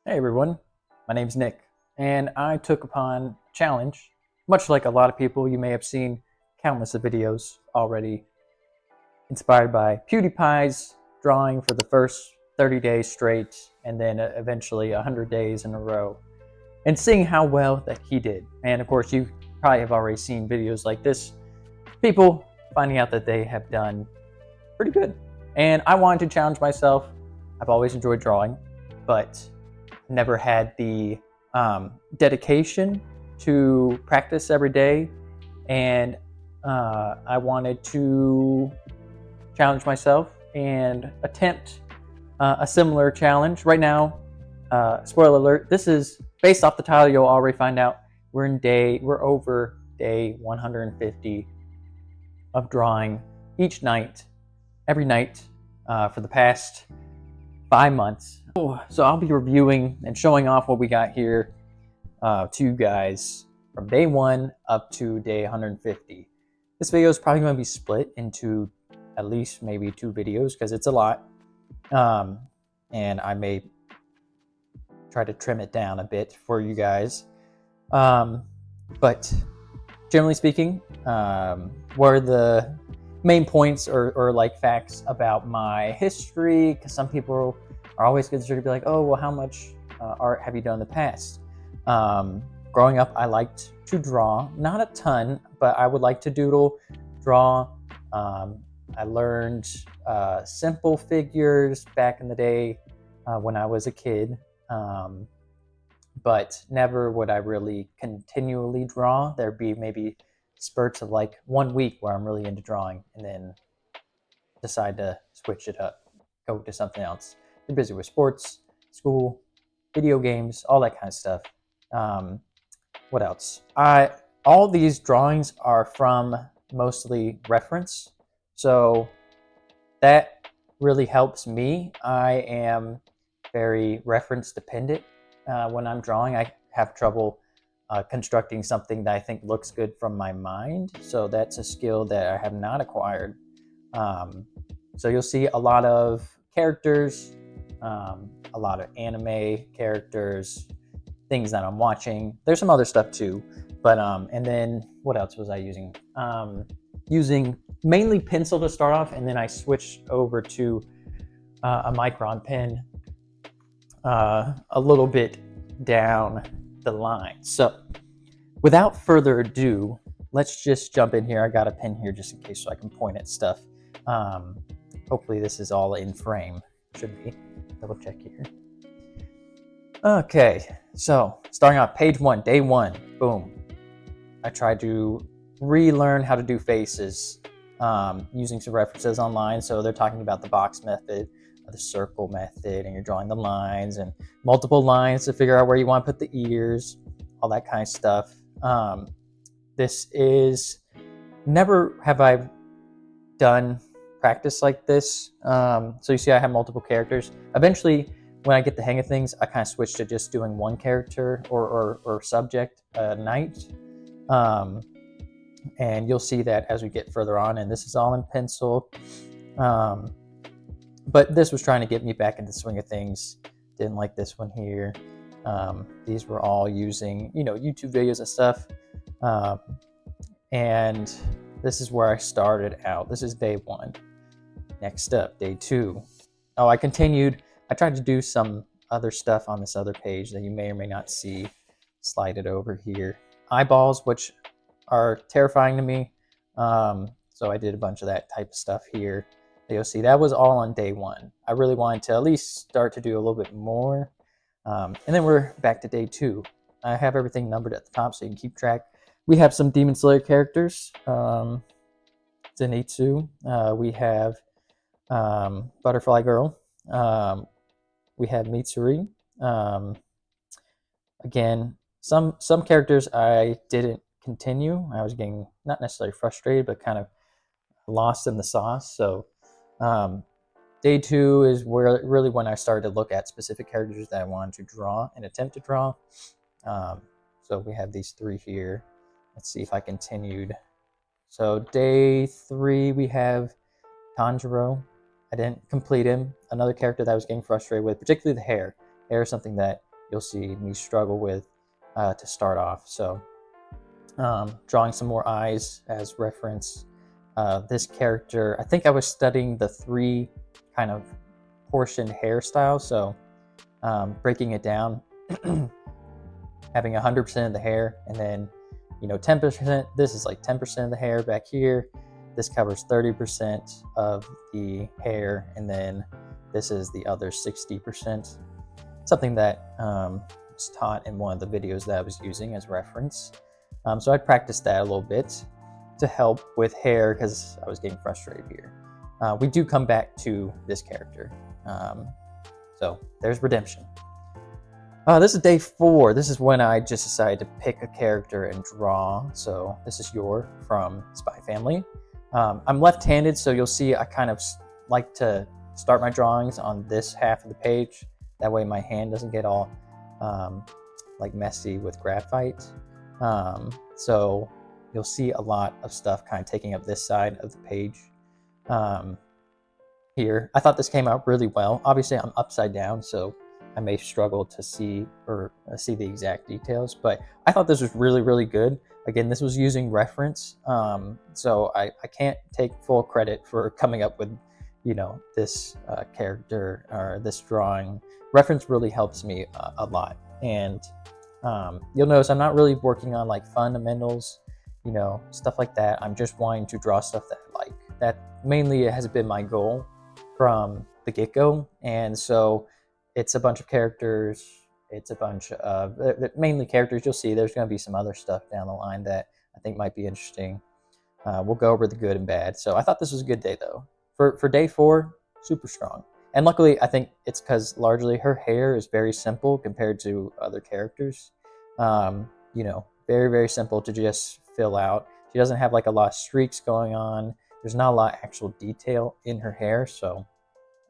Hey everyone, my name's Nick, and I took upon a challenge. Much like a lot of people, you may have seen countless of videos already inspired by PewDiePie's drawing for the first 30 days straight, and then eventually 100 days in a row, and seeing how well that he did. And of course, you probably have already seen videos like this, people finding out that they have done pretty good. And I wanted to challenge myself. I've always enjoyed drawing, but never had the dedication to practice every day, and I wanted to challenge myself and attempt a similar challenge. Right now, spoiler alert, this is based off the title. You'll already find out we're over day 150 of drawing each night, every night for the past 5 months. So I'll be reviewing and showing off what we got here to you guys from day 1 up to day 150. This video is probably going to be split into at least maybe 2 videos because it's a lot, and I may try to trim it down a bit for you guys. But generally speaking, what are the main points or like facts about my history? Because some people are always considered to be like, oh, well, how much art have you done in the past? Growing up, I liked to draw, not a ton, but I would like to doodle, draw. I learned simple figures back in the day when I was a kid, but never would I really continually draw. There'd be maybe spurts of like 1 week where I'm really into drawing and then decide to switch it up, go to something else. You're busy with sports, school, video games, all that kind of stuff. What else? All these drawings are from mostly reference, so that really helps me. I am very reference dependent when I'm drawing. I have trouble constructing something that I think looks good from my mind, so that's a skill that I have not acquired. So you'll see a lot of characters, a lot of anime characters, things that I'm watching. There's some other stuff too, but and then what else was I using? Using mainly pencil to start off, and then I switched over to a Micron pen a little bit down the line. So without further ado, let's just jump in here. I got a pen here just in case so I can point at stuff. Hopefully this is all in frame. Should be. Double check here. Okay, so starting off page 1, day 1, boom. I tried to relearn how to do faces using some references online. So they're talking about the box method, the circle method, and you're drawing the lines and multiple lines to figure out where you want to put the ears, all that kind of stuff. This is, never have I done practice like this. So you see I have multiple characters. Eventually, when I get the hang of things, I kind of switch to just doing one character or subject a night. And you'll see that as we get further on, and this is all in pencil. But this was trying to get me back into the swing of things. Didn't like this one here. These were all using, YouTube videos and stuff. And this is where I started out. This is day 1. Next up, day 2. Oh, I continued. I tried to do some other stuff on this other page that you may or may not see. Slide it over here. Eyeballs, which are terrifying to me. So I did a bunch of that type of stuff here. You'll see that was all on day 1. I really wanted to at least start to do a little bit more. And then we're back to day 2. I have everything numbered at the top so you can keep track. We have some Demon Slayer characters. Zenitsu. We have Butterfly Girl. We have Mitsuri. Again, some characters I didn't continue. I was getting not necessarily frustrated, but kind of lost in the sauce. So day 2 is where really when I started to look at specific characters that I wanted to draw and attempt to draw. So we have these 3 here. Let's see if I continued. So day 3 we have Tanjiro. I didn't complete him. Another character that I was getting frustrated with, particularly the hair. Hair is something that you'll see me struggle with to start off. So drawing some more eyes as reference. This character, I think I was studying the 3 kind of portioned hairstyles, so breaking it down, having 100% of the hair, and then 10%. This is like 10% of the hair back here. This covers 30% of the hair, and then this is the other 60%. Something that was taught in one of the videos that I was using as reference. So I practiced that a little bit to help with hair because I was getting frustrated here. We do come back to this character. So there's redemption. This is day 4. This is when I just decided to pick a character and draw. So this is Yor from Spy Family. I'm left-handed, so you'll see I kind of like to start my drawings on this half of the page. That way my hand doesn't get all like messy with graphite. So you'll see a lot of stuff kind of taking up this side of the page. Here, I thought this came out really well. Obviously, I'm upside down, so I may struggle to see the exact details, but I thought this was really, really good. Again, this was using reference, so I can't take full credit for coming up with, this character or this drawing. Reference really helps me a lot, and you'll notice I'm not really working on like fundamentals, stuff like that. I'm just wanting to draw stuff that I like. That mainly has been my goal from the get-go, and so it's a bunch of characters. It's a bunch of mainly characters. You'll see there's going to be some other stuff down the line that I think might be interesting. We'll go over the good and bad. So I thought this was a good day though. For day 4, super strong. And luckily, I think it's because largely her hair is very simple compared to other characters. Very, very simple to just fill out. She doesn't have like a lot of streaks going on. There's not a lot of actual detail in her hair, so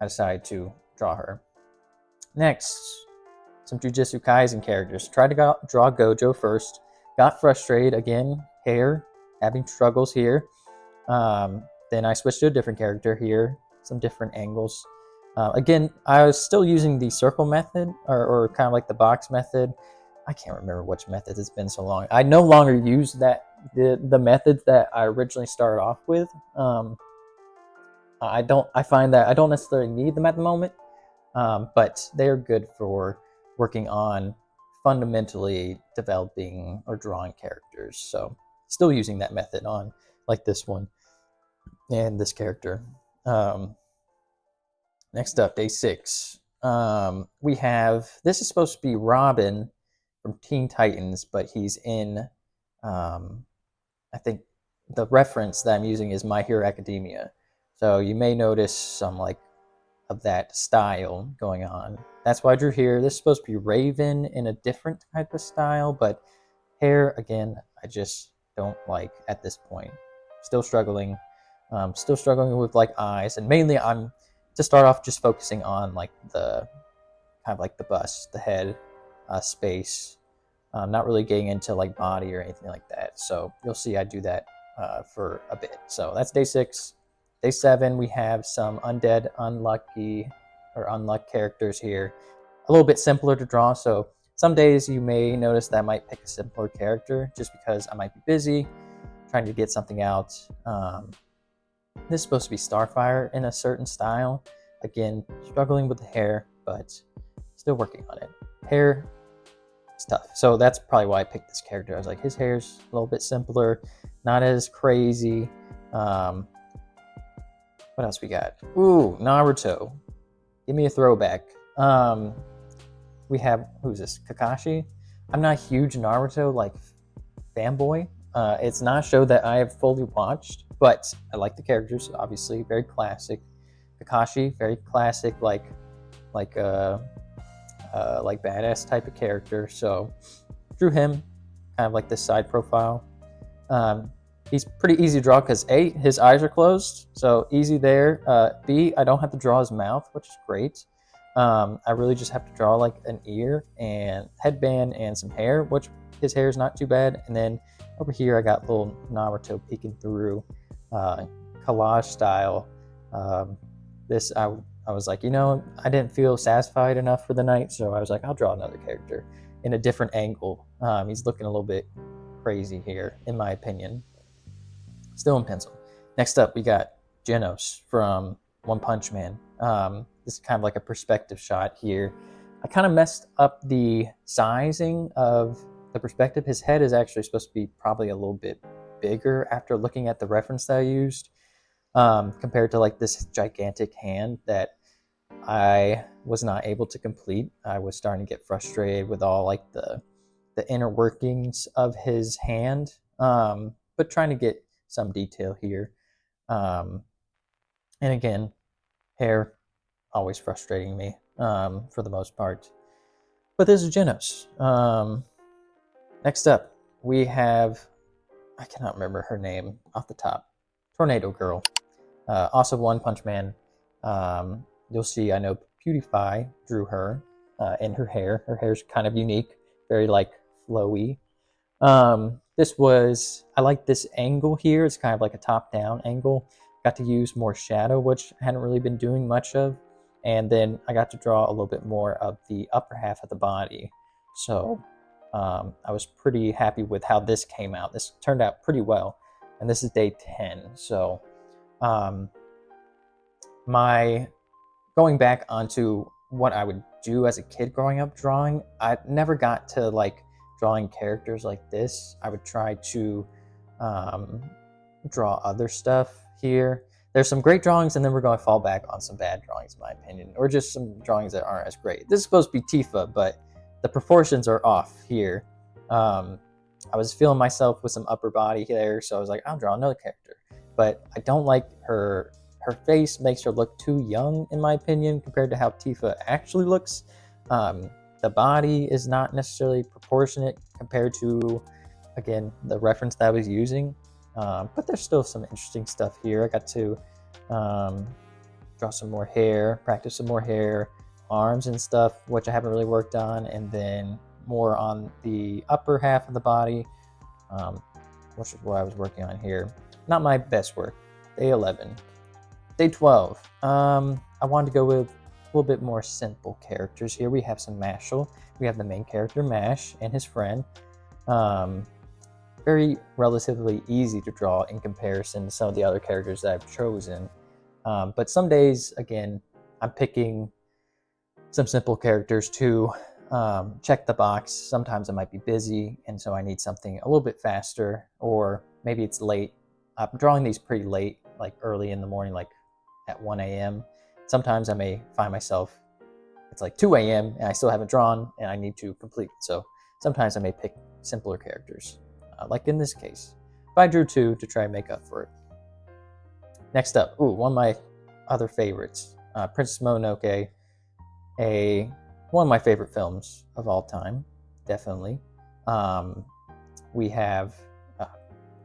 I decided to draw her. Next, some Jujutsu Kaisen characters. Tried to draw Gojo first. Got frustrated again. Hair, having struggles here. Then I switched to a different character here. Some different angles. Again, I was still using the circle method, or kind of like the box method. I can't remember which method. It's been so long. I no longer use the methods that I originally started off with. I find that I don't necessarily need them at the moment, but they are good for working on fundamentally developing or drawing characters. So still using that method on like this one and this character. Next up, day 6. We have, this is supposed to be Robin from Teen Titans, but he's in, I think the reference that I'm using is My Hero Academia. So you may notice some like of that style going on. That's why I drew here. This is supposed to be Raven in a different type of style, but hair, again, I just don't like at this point. Still struggling with like eyes, and mainly I'm to start off just focusing on like the kind of like the bust, the head, space. Not really getting into like body or anything like that. So you'll see I do that for a bit. So that's day 6. Day 7, we have some undead, unlucky, or unluck characters here. A little bit simpler to draw, so some days you may notice that I might pick a simpler character just because I might be busy, trying to get something out. This is supposed to be Starfire in a certain style. Again, struggling with the hair, but still working on it. Hair, it's tough. So that's probably why I picked this character. I was like, his hair's a little bit simpler, not as crazy. What else we got? Ooh, Naruto. Give me a throwback. We have, who's this? Kakashi? I'm not a huge Naruto like fanboy. It's not a show that I have fully watched, but I like the characters. Obviously, very classic. Kakashi, very classic, like badass type of character. So drew him, kind of like this side profile. He's pretty easy to draw because A, his eyes are closed, so easy there. B, I don't have to draw his mouth, which is great. I really just have to draw like an ear and headband and some hair, which his hair is not too bad. And then over here I got little Naruto peeking through, collage style. This I I was like, you know, I didn't feel satisfied enough for the night, so I was like, I'll draw another character in a different angle. He's looking a little bit crazy here, in my opinion. Still in pencil. Next up, we got Genos from One Punch Man. This is kind of like a perspective shot here. I kind of messed up the sizing of the perspective. His head is actually supposed to be probably a little bit bigger after looking at the reference that I used, compared to like this gigantic hand that I was not able to complete. I was starting to get frustrated with all like the inner workings of his hand, but trying to get some detail here. Um, and again, hair always frustrating me, for the most part. But this is Genos. Next up, we have, I cannot remember her name off the top, Tornado Girl. Also One Punch Man. You'll see, I know PewDiePie drew her, and her hair. Her hair's kind of unique, very like flowy. I like this angle here. It's kind of like a top-down angle. Got to use more shadow, which I hadn't really been doing much of. And then I got to draw a little bit more of the upper half of the body. So I was pretty happy with how this came out. This turned out pretty well. And this is day 10. So my going back onto what I would do as a kid growing up drawing, I never got to like drawing characters like this. I would try to draw other stuff here. There's some great drawings, and then we're going to fall back on some bad drawings, in my opinion, or just some drawings that aren't as great. This is supposed to be Tifa, but the proportions are off here. I was feeling myself with some upper body there, so I was like, I'll draw another character. But I don't like her. Her face makes her look too young, in my opinion, compared to how Tifa actually looks. The body is not necessarily proportionate compared to, again, the reference that I was using. But there's still some interesting stuff here. I got to draw some more hair, practice some more hair, arms and stuff, which I haven't really worked on, and then more on the upper half of the body, which is what I was working on here. Not my best work. Day 11. Day 12. I wanted to go with a little bit more simple characters here. We have some Mashal. We have the main character, Mash, and his friend. Very relatively easy to draw in comparison to some of the other characters that I've chosen. But some days, again, I'm picking some simple characters to check the box. Sometimes I might be busy, and so I need something a little bit faster, or maybe it's late. I'm drawing these pretty late, like early in the morning, like at 1 a.m. Sometimes I may find myself, it's like 2 a.m. and I still haven't drawn and I need to complete it. So sometimes I may pick simpler characters, like in this case. But I drew 2 to try and make up for it. Next up, one of my other favorites, Princess Mononoke, one of my favorite films of all time, definitely. We have,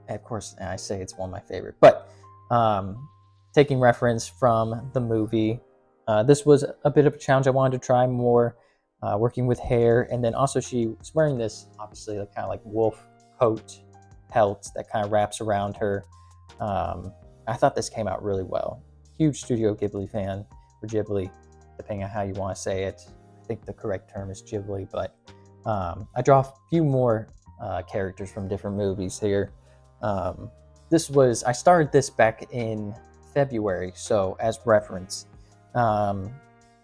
of course, I say it's one of my favorite, but taking reference from the movie, this was a bit of a challenge. I wanted to try more, working with hair, and then also she was wearing this, obviously, like, kind of like wolf coat pelt that kind of wraps around her. I thought this came out really well. Huge Studio Ghibli fan, or Ghibli, depending on how you want to say it. I think the correct term is Ghibli, but I draw a few more characters from different movies here. I started this back in February, so as reference.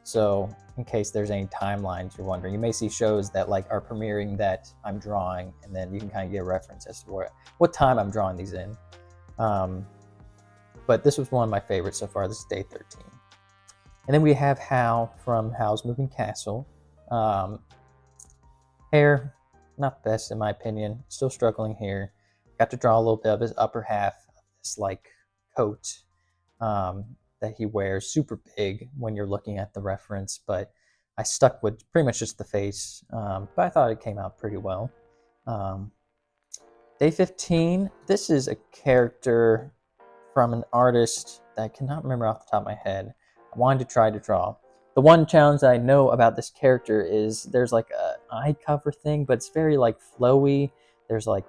So in case there's any timelines you're wondering, you may see shows that like are premiering that I'm drawing, and then you can kind of get a reference as to what time I'm drawing these in. But this was one of my favorites so far. This is day 13. And then we have Hal from Howl's Moving Castle. Hair, not the best in my opinion. Still struggling here. Got to draw a little bit of his upper half of this like coat that he wears, super big when you're looking at the reference, but I stuck with pretty much just the face, but I thought it came out pretty well. Day 15, this is a character from an artist that I cannot remember off the top of my head. I wanted to try to draw. The one challenge that I know about this character is there's like a eye cover thing, but it's very like flowy. There's like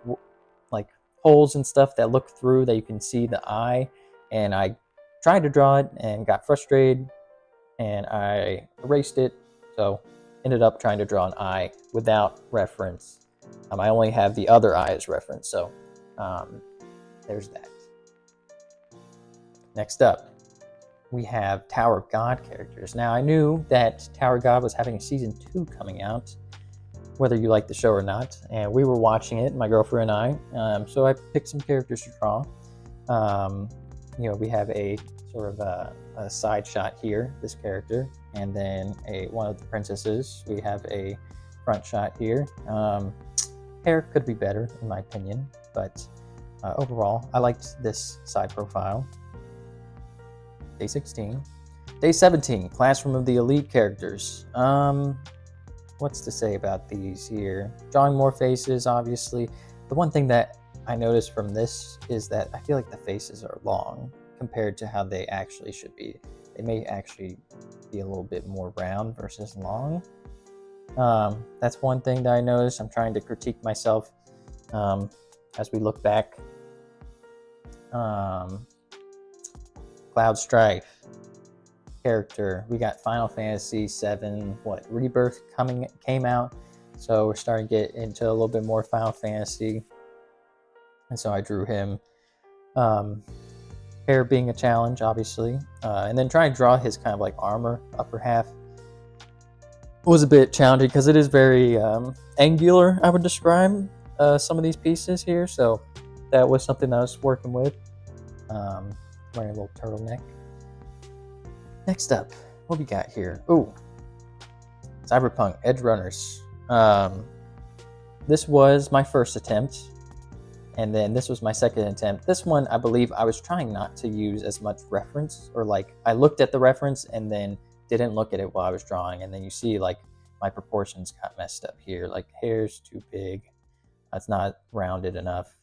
holes and stuff that look through that you can see the eye, and I tried to draw it and got frustrated, and I erased it, so ended up trying to draw an eye without reference. I only have the other eye as reference, so there's that. Next up, we have Tower of God characters. Now, I knew that Tower of God was having a season 2 coming out, whether you like the show or not, and we were watching it, my girlfriend and I, so I picked some characters to draw. We have a sort of a side shot here, this character, and then one of the princesses. We have a front shot here. Hair could be better, in my opinion, but overall, I liked this side profile. Day 16. Day 17, Classroom of the Elite characters. What's to say about these here? Drawing more faces, obviously. The one thing that I noticed from this is that I feel like the faces are long compared to how they actually should be. They may actually be a little bit more round versus long. That's one thing that I noticed. I'm trying to critique myself as we look back. Cloud Strife character. We got Final Fantasy VII, Rebirth came out, so we're starting to get into a little bit more Final Fantasy, and so I drew him. Hair being a challenge, obviously, and then trying to draw his kind of like armor upper half was a bit challenging because it is very angular, I would describe some of these pieces here, so that was something I was working with. Wearing a little turtleneck. Next up, what we got here? Ooh, Cyberpunk Edge Runners. This was my first attempt, and then this was my second attempt. This one, I believe I was trying not to use as much reference, or like I looked at the reference and then didn't look at it while I was drawing, and then you see like my proportions got messed up here. Like hair's too big, it's not rounded enough.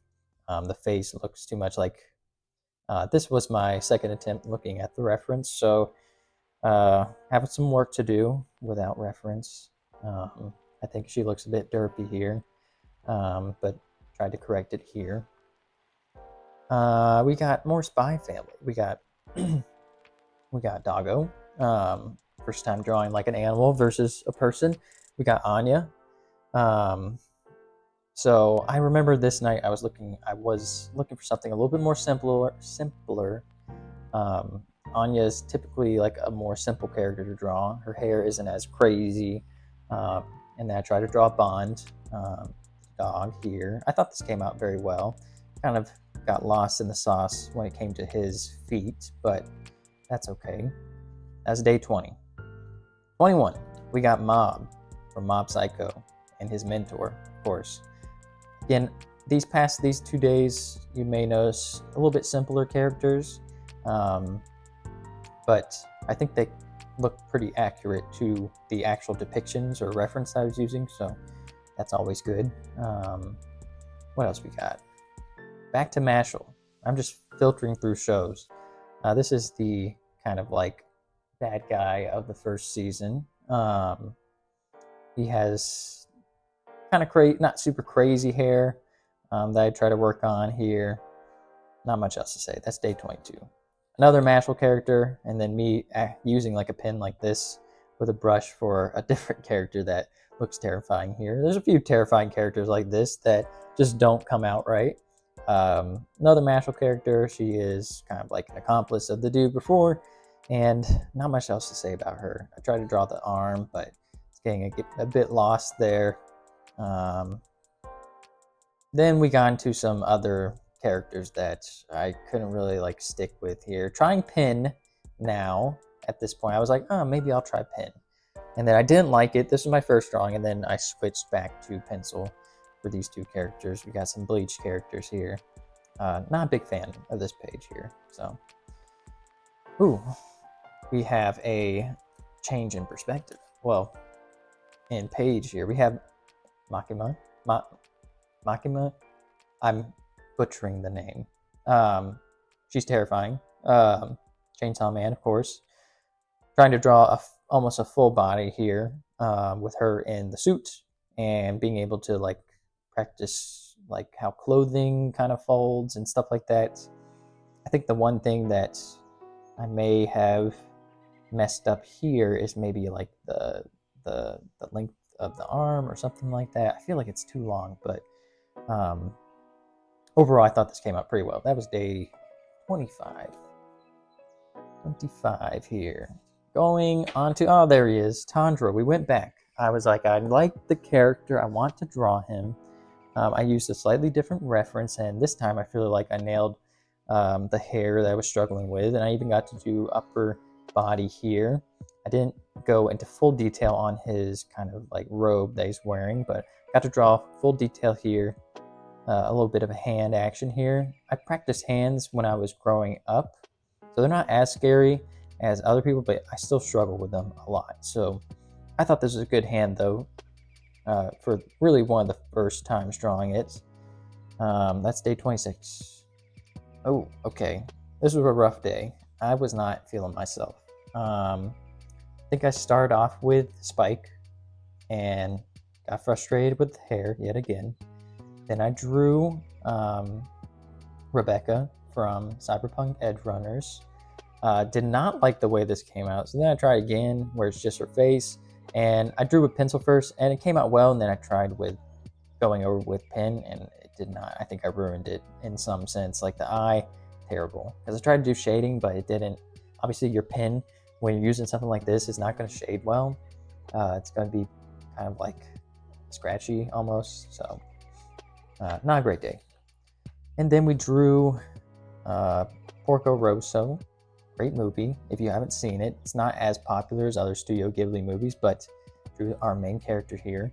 The face looks too much like. This was my second attempt looking at the reference, so having some work to do without reference. I think she looks a bit derpy here, but tried to correct it here. We got more Spy Family. We got Doggo. First time drawing like an animal versus a person. We got Anya. So I remember this night I was looking for something a little bit more simpler. Anya is typically like a more simple character to draw. Her hair isn't as crazy. And then I tried to draw Bond, dog here. I thought this came out very well. Kind of got lost in the sauce when it came to his feet, but that's okay. That's day 20. 21, we got Mob from Mob Psycho and his mentor, of course. Again, these 2 days, you may notice a little bit simpler characters, but I think they look pretty accurate to the actual depictions or reference I was using, so that's always good. What else we got? Back to Mashal. I'm just filtering through shows. This is the kind of like bad guy of the first season. He has kind of not super crazy hair that I try to work on here. Not much else to say. That's day 22. Another Mashal character, and then me using like a pen like this with a brush for a different character that looks terrifying here. There's a few terrifying characters like this that just don't come out right. Another Mashal character, she is kind of like an accomplice of the dude before, and not much else to say about her. I tried to draw the arm, but it's getting a bit lost there. Then we got into some other characters that I couldn't really like stick with here. Trying Pin now at this point, I was like, oh, maybe I'll try Pin. And then I didn't like it. This was my first drawing, and then I switched back to pencil for these two characters. We got some Bleach characters here. Not a big fan of this page here. So, ooh, we have a change in perspective. Well, in page here, we have Makima. I'm butchering the name. She's terrifying. Chainsaw Man, of course. Trying to draw almost a full body here with her in the suit and being able to like practice like how clothing kind of folds and stuff like that. I think the one thing that I may have messed up here is maybe like the length of the arm or something like that. I feel like it's too long, but um, overall, I thought this came out pretty well. That was day 25. 25 here. Going on to, oh, there he is, Tundra. We went back. I was like, I like the character. I want to draw him. I used a slightly different reference, and this time I feel like I nailed the hair that I was struggling with, and I even got to do upper body here. I didn't go into full detail on his kind of like robe that he's wearing, but got to draw full detail here. A little bit of a hand action here. I practiced hands when I was growing up, so they're not as scary as other people, but I still struggle with them a lot. So I thought this was a good hand, though, for really one of the first times drawing it. That's day 26. Oh, okay. This was a rough day. I was not feeling myself. I think I started off with Spike and got frustrated with the hair yet again. Then I drew Rebecca from Cyberpunk Edge Runners. Did not like the way this came out, so then I tried again where it's just her face, and I drew with pencil first, and it came out well, and then I tried with going over with pen, and it did not. I think I ruined it in some sense. Like the eye, terrible, because I tried to do shading, but it didn't. Obviously, your pen, when you're using something like this, is not going to shade well. It's going to be kind of like scratchy almost, so not a great day. And then we drew Porco Rosso. Great movie. If you haven't seen it, it's not as popular as other Studio Ghibli movies, but drew our main character here.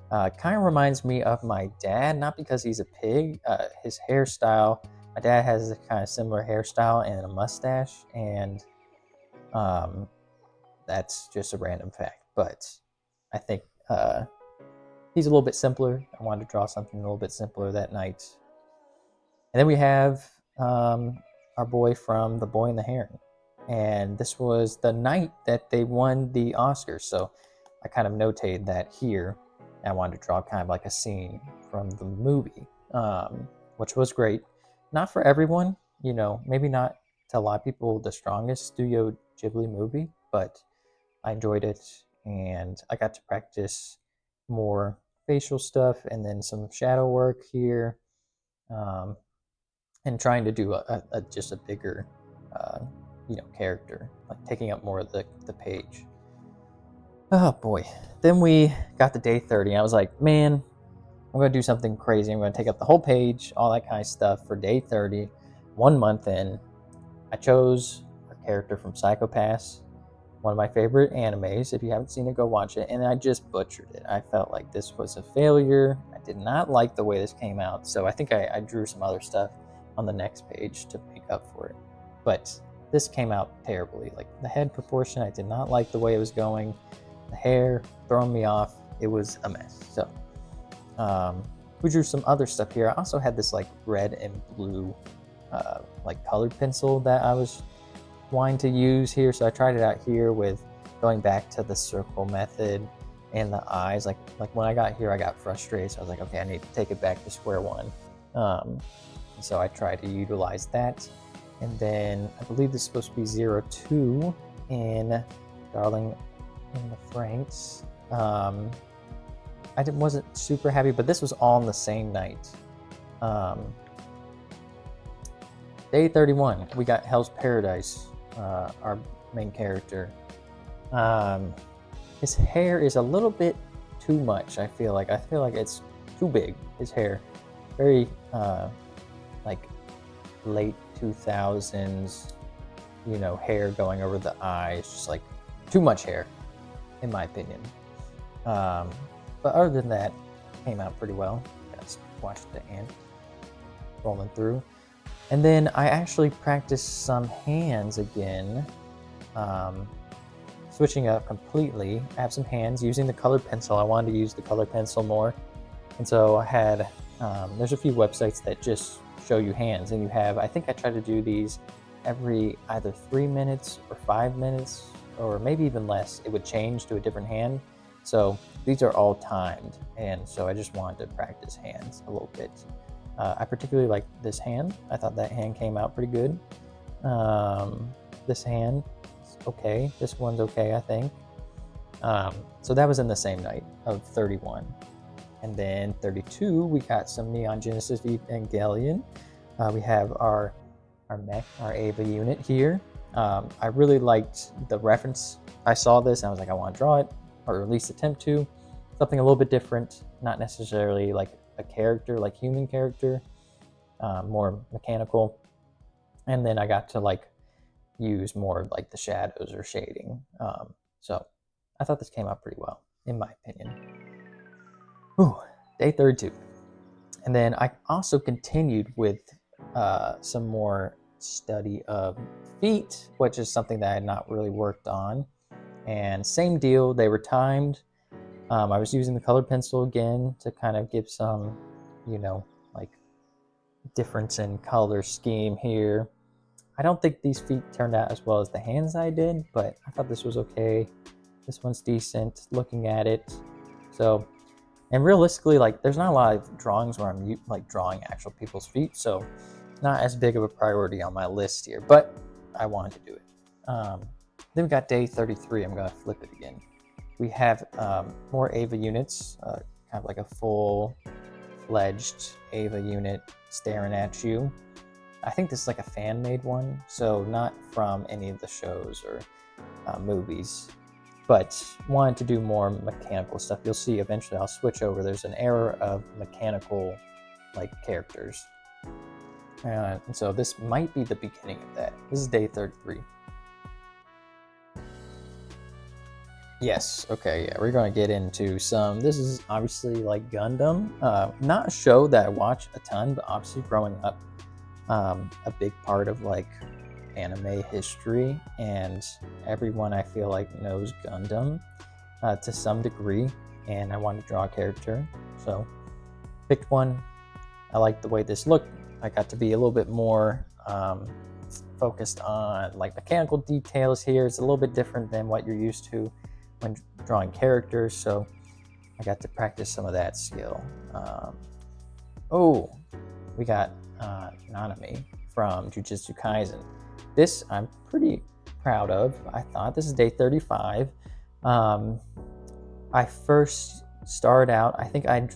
Kind of reminds me of my dad, not because he's a pig. His hairstyle, my dad has a kind of similar hairstyle and a mustache, and that's just a random fact. But I think he's a little bit simpler. I wanted to draw something a little bit simpler that night. And then we have our boy from The Boy and the Heron. And this was the night that they won the Oscars. So I kind of notated that here. I wanted to draw kind of like a scene from the movie, which was great. Not for everyone, you know, maybe not to a lot of people the strongest Studio Ghibli movie, but I enjoyed it. And I got to practice more facial stuff and then some shadow work here. And trying to do just a bigger, character, like taking up more of the page. Oh boy. Then we got to day 30. I was like, man, I'm going to do something crazy. I'm going to take up the whole page, all that kind of stuff for day 30. 1 month in, I chose a character from Psycho Pass, one of my favorite animes. If you haven't seen it, go watch it. And I just butchered it. I felt like this was a failure. I did not like the way this came out. So I think I drew some other stuff on the next page to make up for it. But this came out terribly. Like the head proportion, I did not like the way it was going. The hair throwing me off. It was a mess. So we drew some other stuff here. I also had this like red and blue like colored pencil that I was wanting to use here. So I tried it out here with going back to the circle method and the eyes. Like when I got here, I got frustrated. So I was like, okay, I need to take it back to square one. So I tried to utilize that. And then I believe this is supposed to be 02 in Darling in the Franxx. I wasn't super happy, but this was all on the same night. Day 31, we got Hell's Paradise, our main character. His hair is a little bit too much, I feel like. I feel like it's too big, his hair. Very, like, late 2000s, hair going over the eyes. Just, like, too much hair, in my opinion. But other than that, came out pretty well. Just watched the ant rolling through. And then I actually practiced some hands again, switching up completely. I have some hands using the colored pencil. I wanted to use the colored pencil more. And so I had, there's a few websites that just show you hands. And you have, I think I try to do these every either 3 minutes or 5 minutes, or maybe even less. It would change to a different hand. So these are all timed. And so I just wanted to practice hands a little bit. I particularly like this hand. I thought that hand came out pretty good. This hand is okay. This one's okay, I think. So that was in the same night of 31. And then 32, we got some Neon Genesis Evangelion. We have our mech, our Ava unit here. I really liked the reference. I saw this and I was like, I want to draw it, or at least attempt to. Something a little bit different, not necessarily like a character, like human character, more mechanical. And then I got to like use more of like the shadows or shading. So I thought this came out pretty well, in my opinion. Ooh, day 32. And then I also continued with some more study of feet, which is something that I had not really worked on. And same deal, they were timed. I was using the colored pencil again to kind of give some, like difference in color scheme here. I don't think these feet turned out as well as the hands I did, but I thought this was okay. This one's decent looking at it. So, and realistically, like there's not a lot of drawings where I'm like drawing actual people's feet, so not as big of a priority on my list here, but I wanted to do it. Then we got day 33. I'm gonna flip it again. We have more Ava units, kind of like a full-fledged Ava unit staring at you. I think this is like a fan-made one, so not from any of the shows or movies, but wanted to do more mechanical stuff. You'll see eventually I'll switch over. There's an era of mechanical like characters. And so this might be the beginning of that. This is day 33. Yes, okay, yeah, we're gonna get into some, this is obviously like Gundam. Not a show that I watch a ton, but obviously growing up, a big part of like anime history, and everyone I feel like knows Gundam to some degree, and I wanted to draw a character, so picked one. I liked the way this looked. I got to be a little bit more focused on like mechanical details here. It's a little bit different than what you're used to when drawing characters, so I got to practice some of that skill. Oh, we got Nanami from Jujutsu Kaisen. This I'm pretty proud of. I thought this is day 35. I first started out, I think I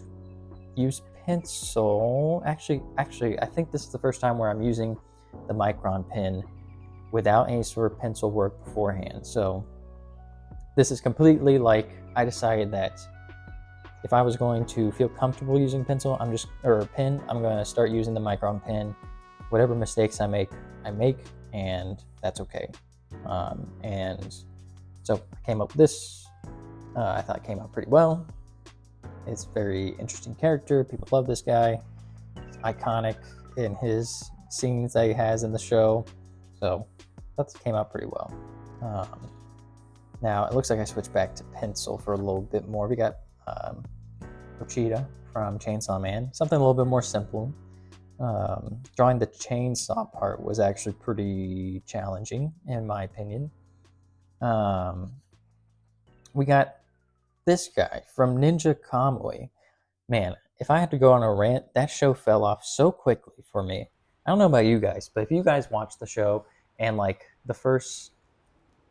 used pencil. Actually, I think this is the first time where I'm using the Micron pen without any sort of pencil work beforehand. So this is completely like, I decided that if I was going to feel comfortable using pencil, or a pen, I'm going to start using the Micron pen. Whatever mistakes I make, and that's okay. And so I came up with this. I thought it came out pretty well. It's a very interesting character. People love this guy. It's iconic in his scenes that he has in the show. So that came out pretty well. Now it looks like I switched back to pencil for a little bit more. We got Pochita from Chainsaw Man. Something a little bit more simple. Drawing the chainsaw part was actually pretty challenging, in my opinion. We got this guy from Ninja Kamui. Man, if I had to go on a rant, that show fell off so quickly for me. I don't know about you guys, but if you guys watch the show and like the first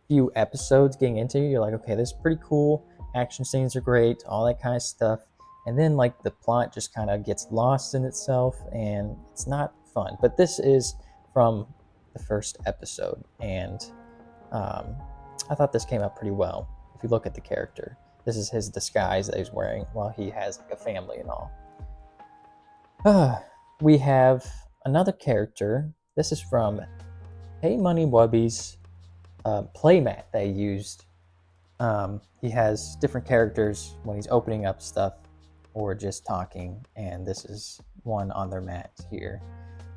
few episodes getting into it, you're like, okay, this is pretty cool. Action scenes are great, all that kind of stuff. And then like the plot just kind of gets lost in itself and it's not fun. But this is from the first episode, and I thought this came out pretty well. If you look at the character, this is his disguise that he's wearing while he has like a family and all. We have another character. This is from Hey Money Wubby's playmat they used. He has different characters when he's opening up stuff or just talking, and this is one on their mat here.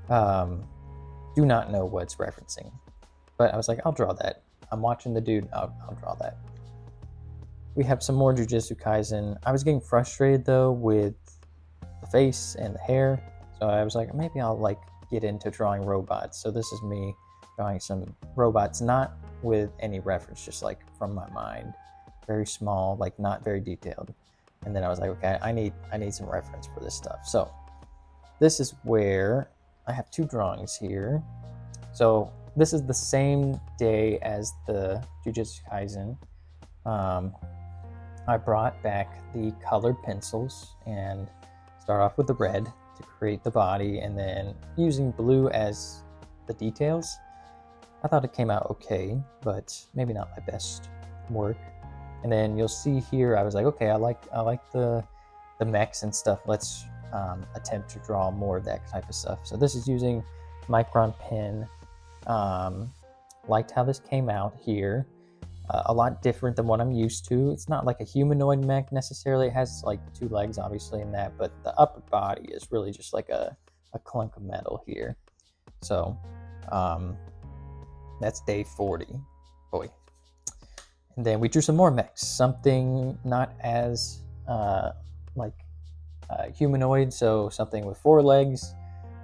Do not know what it's referencing, but I was like, I'll draw that. I'm watching the dude, I'll draw that. We have some more Jujutsu Kaisen. I was getting frustrated though with the face and the hair, so I was like, maybe I'll like get into drawing robots. So this is me drawing some robots, not with any reference, just like from my mind, very small, like not very detailed. And then I was like, okay, I need some reference for this stuff. So this is where I have two drawings here. So this is the same day as the Jujutsu Kaisen. I brought back the colored pencils and start off with the red to create the body, and then using blue as the details. I thought it came out okay, but maybe not my best work. And then you'll see here, I was like, okay, I like the mechs and stuff. Let's attempt to draw more of that type of stuff. So this is using Micron pen. Liked how this came out here. A lot different than what I'm used to. It's not like a humanoid mech necessarily. It has like 2 legs obviously in that, but the upper body is really just like a clunk of metal here. So that's day 40. Boy. And then we drew some more mechs, something not as humanoid, so something with 4 legs.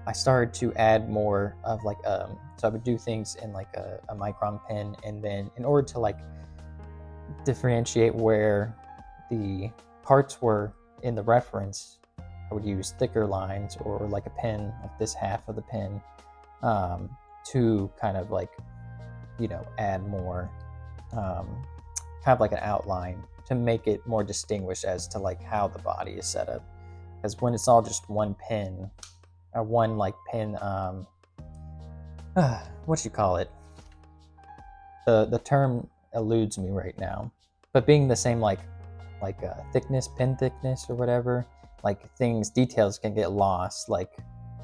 I started to add more of like so I would do things in like a micron pen, and then in order to like differentiate where the parts were in the reference, I would use thicker lines or like a pen, like this half of the pen, to kind of like, you know, add more kind of like an outline to make it more distinguished as to like how the body is set up. Because when it's all just one pen, or one like pen, what you call it? The term eludes me right now. But being the same like thickness, pen thickness or whatever, like details can get lost, like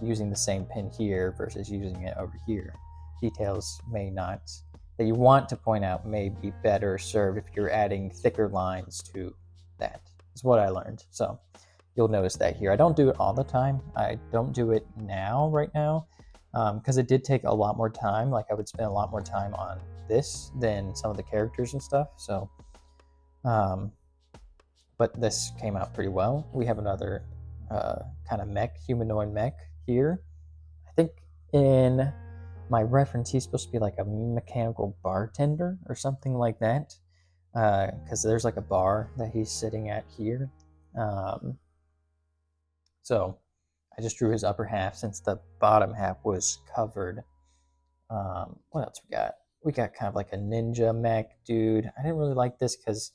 using the same pen here versus using it over here. Details may not, that you want to point out, may be better served if you're adding thicker lines to that, is what I learned. So you'll notice that here. I don't do it all the time. I don't do it right now, because it did take a lot more time. Like I would spend a lot more time on this than some of the characters and stuff. So, but this came out pretty well. We have another kind of mech, humanoid mech here. I think in my reference, he's supposed to be like a mechanical bartender or something like that, because there's like a bar that he's sitting at here. So I just drew his upper half since the bottom half was covered. What else we got? We got kind of like a ninja mech dude. I didn't really like this because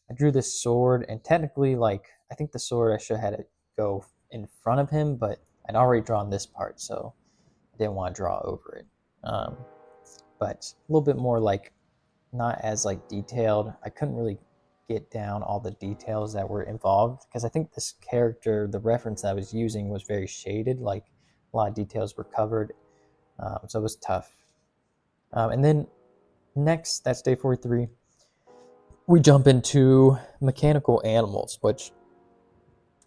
I drew this sword, and technically, like, I think the sword, I should have had it go in front of him, but I'd already drawn this part, so I didn't want to draw over it. But a little bit more like, not as like detailed. I couldn't really get down all the details that were involved because I think this character, the reference I was using, was very shaded. Like a lot of details were covered, so it was tough. And then next, that's day 43. We jump into mechanical animals, which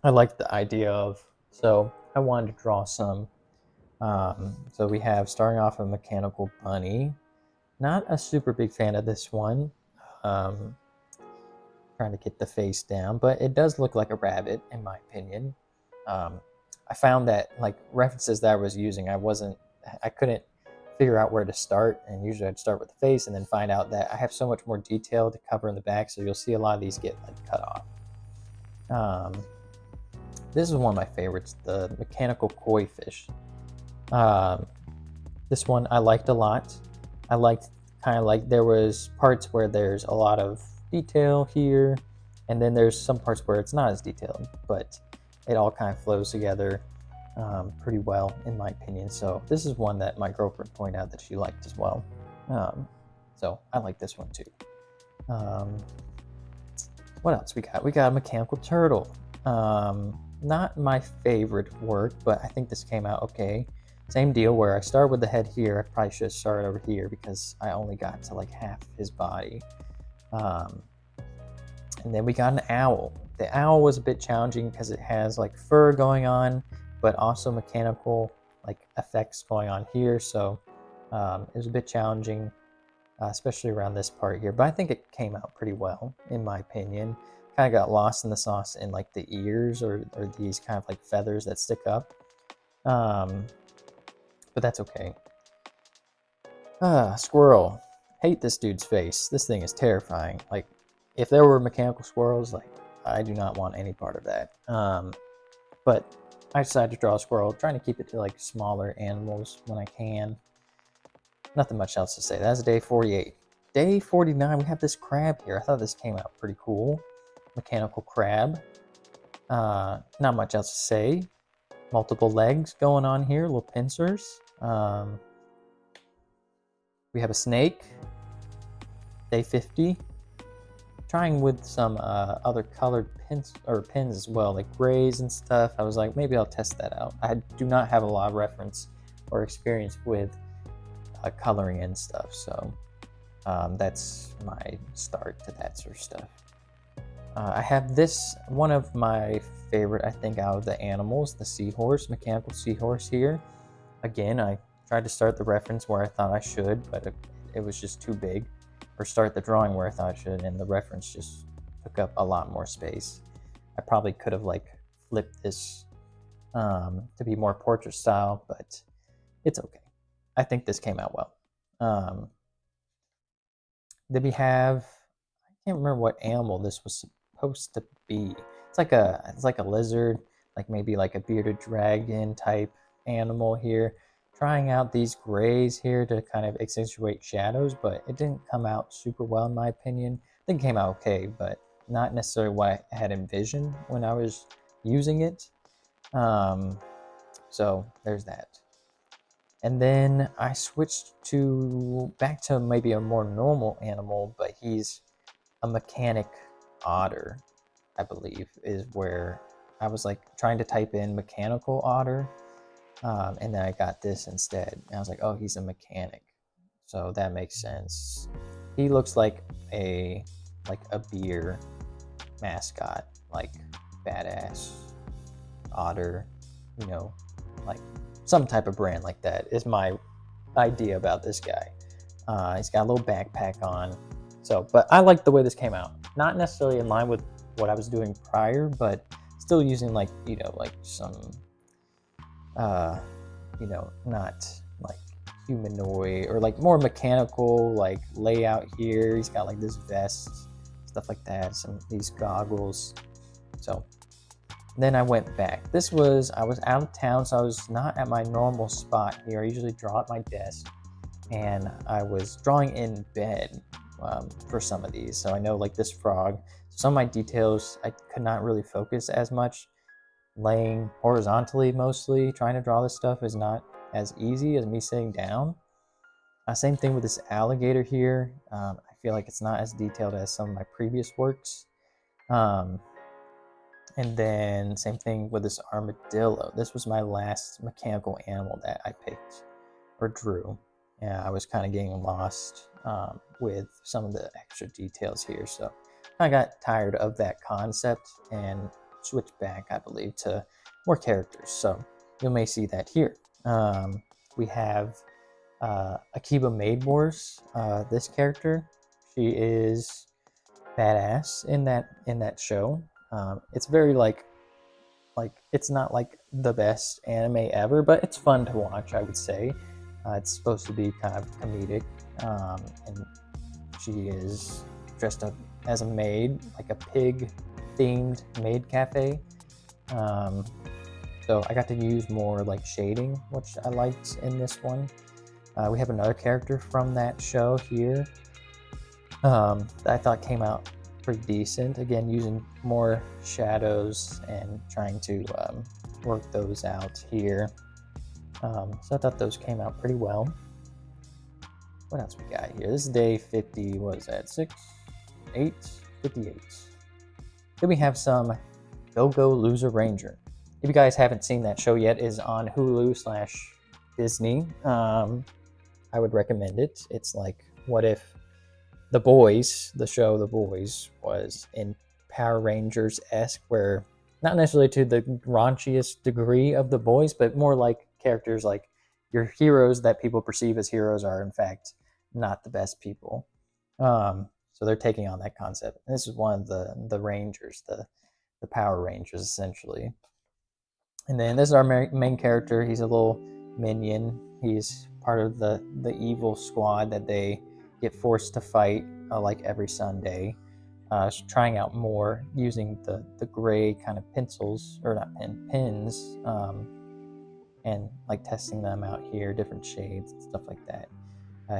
I like the idea of. So I wanted to draw some. So we have, starting off, a mechanical bunny. Not a super big fan of this one. Trying to get the face down, but it does look like a rabbit in my opinion. I found that like references that I was using, I couldn't figure out where to start, and usually I'd start with the face and then find out that I have so much more detail to cover in the back, so you'll see a lot of these get like cut off. This is one of my favorites, the mechanical koi fish. This one I liked a lot. I liked kind of like there was parts where there's a lot of detail here, and then there's some parts where it's not as detailed, but it all kind of flows together pretty well in my opinion. So this is one that my girlfriend pointed out that she liked as well. So I like this one too. What else we got? We got a mechanical turtle. Not my favorite work, but I think this came out okay. Same deal where I start with the head here. I probably should have started over here because I only got to like half his body. And then we got an owl. The owl was a bit challenging because it has like fur going on, but also mechanical like effects going on here. So it was a bit challenging, especially around this part here. But I think it came out pretty well, in my opinion. Kind of got lost in the sauce in like the ears or these kind of like feathers that stick up. But that's okay. Squirrel. Hate this dude's face. This thing is terrifying. Like, if there were mechanical squirrels, like, I do not want any part of that. But I decided to draw a squirrel, trying to keep it to like smaller animals when I can. Nothing much else to say. That's day 48. Day 49, we have this crab here. I thought this came out pretty cool. Mechanical crab. Not much else to say. Multiple legs going on here, little pincers. We have a snake. Day 50. Trying with some other colored pins as well, like grays and stuff. I was like, maybe I'll test that out. I do not have a lot of reference or experience with coloring and stuff, so that's my start to that sort of stuff. I have this, one of my favorite, I think, out of the animals, the seahorse, mechanical seahorse here. Again, I tried to start the reference where I thought I should, but it was just too big. Or start the drawing where I thought I should, and the reference just took up a lot more space. I probably could have like flipped this to be more portrait style, but it's okay. I think this came out well. Then we have, I can't remember what animal this was supposed to be. It's like a lizard, like maybe like a bearded dragon type animal here. Trying out these grays here to kind of accentuate shadows, but it didn't come out super well in my opinion. I think it came out okay, but not necessarily what I had envisioned when I was using it. So there's that. And then I switched back to maybe a more normal animal, but he's a mechanic otter, I believe, is where I was like trying to type in mechanical otter. And then I got this instead. And I was like, oh, he's a mechanic. So that makes sense. He looks like a beer mascot, like badass otter, you know, like some type of brand like that is my idea about this guy. He's got a little backpack on. So, but I like the way this came out. Not necessarily in line with what I was doing prior, but still using like, you know, like some you know, not like humanoid or like more mechanical like layout here. He's got like this vest, stuff like that, some these goggles. So then I went back. I was out of town, so I was not at my normal spot here. I usually draw at my desk, and I was drawing in bed for some of these. So I know like this frog, some of my details I could not really focus as much. Laying horizontally mostly, trying to draw this stuff is not as easy as me sitting down. Same thing with this alligator here. I feel like it's not as detailed as some of my previous works. And then same thing with this armadillo. This was my last mechanical animal that I picked or drew. Yeah, I was kind of getting lost with some of the extra details here, so I got tired of that concept and switched back, I believe, to more characters. So you may see that here. We have Akiba Maid Wars. This character, she is badass in that show. It's very like it's not like the best anime ever, but it's fun to watch, I would say. It's supposed to be kind of comedic, and she is dressed up as a maid, like a pig-themed maid cafe. So I got to use more like shading, which I liked in this one. We have another character from that show here that I thought came out pretty decent. Again, using more shadows and trying to work those out here. So I thought those came out pretty well. What else we got here? This is day 50, what is that, 58? Then we have some Go-Go Loser Ranger. If you guys haven't seen that show yet, it is on Hulu/Disney. I would recommend it. It's like, what if The Boys, the show The Boys, was in Power Rangers-esque, where not necessarily to the raunchiest degree of The Boys, but more like characters like your heroes that people perceive as heroes are in fact not the best people. So they're taking on that concept. And this is one of the Rangers, the Power Rangers essentially. And then this is our main character. He's a little minion. He's part of the evil squad that they get forced to fight like every Sunday. Trying out more using the gray kind of pencils, or not pins, and like testing them out here, different shades and stuff like that.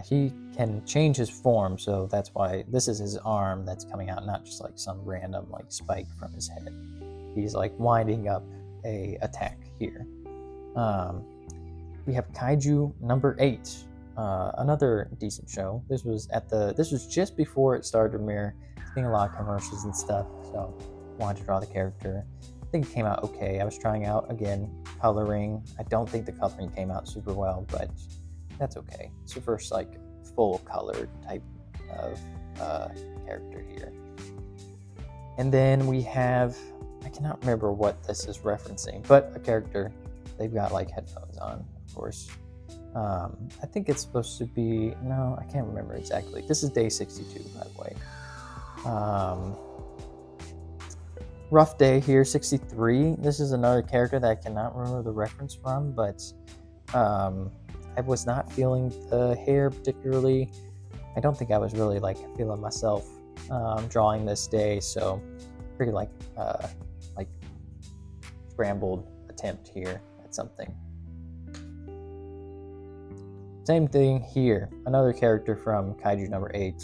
He can change his form, so that's why this is his arm that's coming out, not just like some random like spike from his head. He's like winding up a attack here. We have Kaiju number 8, another decent show. This was just before it started to premiere. Seeing a lot of commercials and stuff, so wanted to draw the character. I think it came out okay. I was trying out again coloring. I don't think the coloring came out super well, but that's okay. It's the first like full color type of character here. And then we have, I cannot remember what this is referencing, but a character. They've got like headphones on, of course. I think it's supposed to be, no, I can't remember exactly. This is day 62, by the way. Rough day here, 63. This is another character that I cannot remember the reference from, but I was not feeling the hair particularly. I don't think I was really like feeling myself drawing this day, so pretty like scrambled attempt here at something. Same thing here, another character from Kaiju number 8.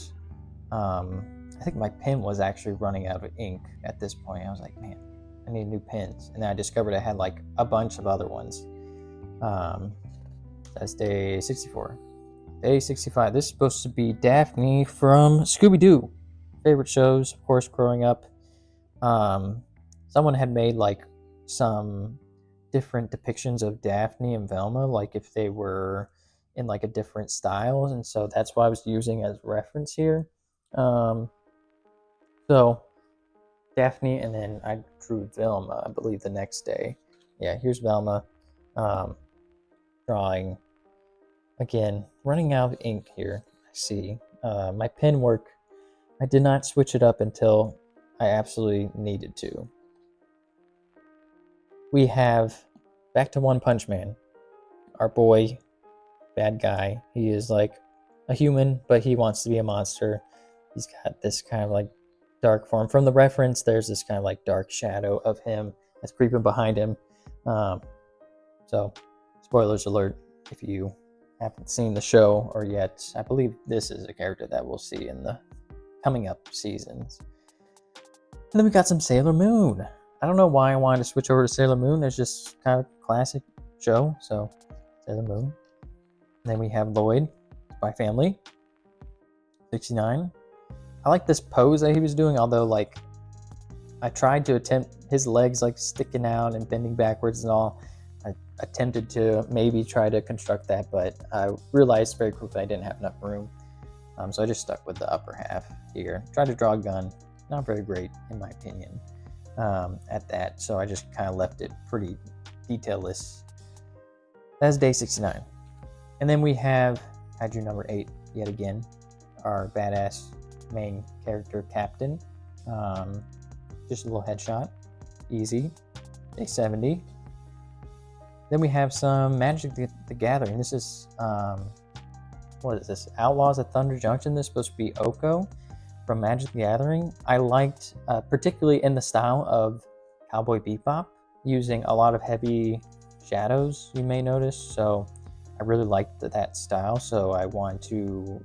I think my pen was actually running out of ink at this point. I was like, man, I need new pens. And then I discovered I had like a bunch of other ones. That's day 64. Day 65, this is supposed to be Daphne from Scooby-Doo. Favorite shows, of course, growing up. Someone had made like some different depictions of Daphne and Velma, like if they were in like a different style, and so that's what I was using as reference here. So Daphne, and then I drew Velma, I believe, the next day. Yeah, here's Velma. Drawing again, running out of ink here. I see. My pen work, I did not switch it up until I absolutely needed to. We have back to One Punch Man. Our boy, bad guy. He is like a human, but he wants to be a monster. He's got this kind of like dark form. From the reference, there's this kind of like dark shadow of him that's creeping behind him. So, spoilers alert if you haven't seen the show or yet. I believe this is a character that we'll see in the coming up seasons. And then we got some Sailor Moon. I don't know why I wanted to switch over to Sailor Moon. It's just kind of a classic show, so Sailor Moon. And then we have Lloyd, Spy Family, 69. I like this pose that he was doing, although like I tried to attempt his legs like sticking out and bending backwards and all. I attempted to maybe try to construct that, but I realized very quickly I didn't have enough room. So I just stuck with the upper half here. Tried to draw a gun, not very great in my opinion at that. So I just kind of left it pretty detailless. That's day 69. And then we have Kaiju number 8 yet again, our badass main character captain. Just a little headshot, easy. Day 70. Then we have some Magic the Gathering. This is what is this? Outlaws at Thunder Junction. This is supposed to be Oko from Magic the Gathering. I liked, particularly in the style of Cowboy Bebop, using a lot of heavy shadows, you may notice. So I really liked that style. So I want to,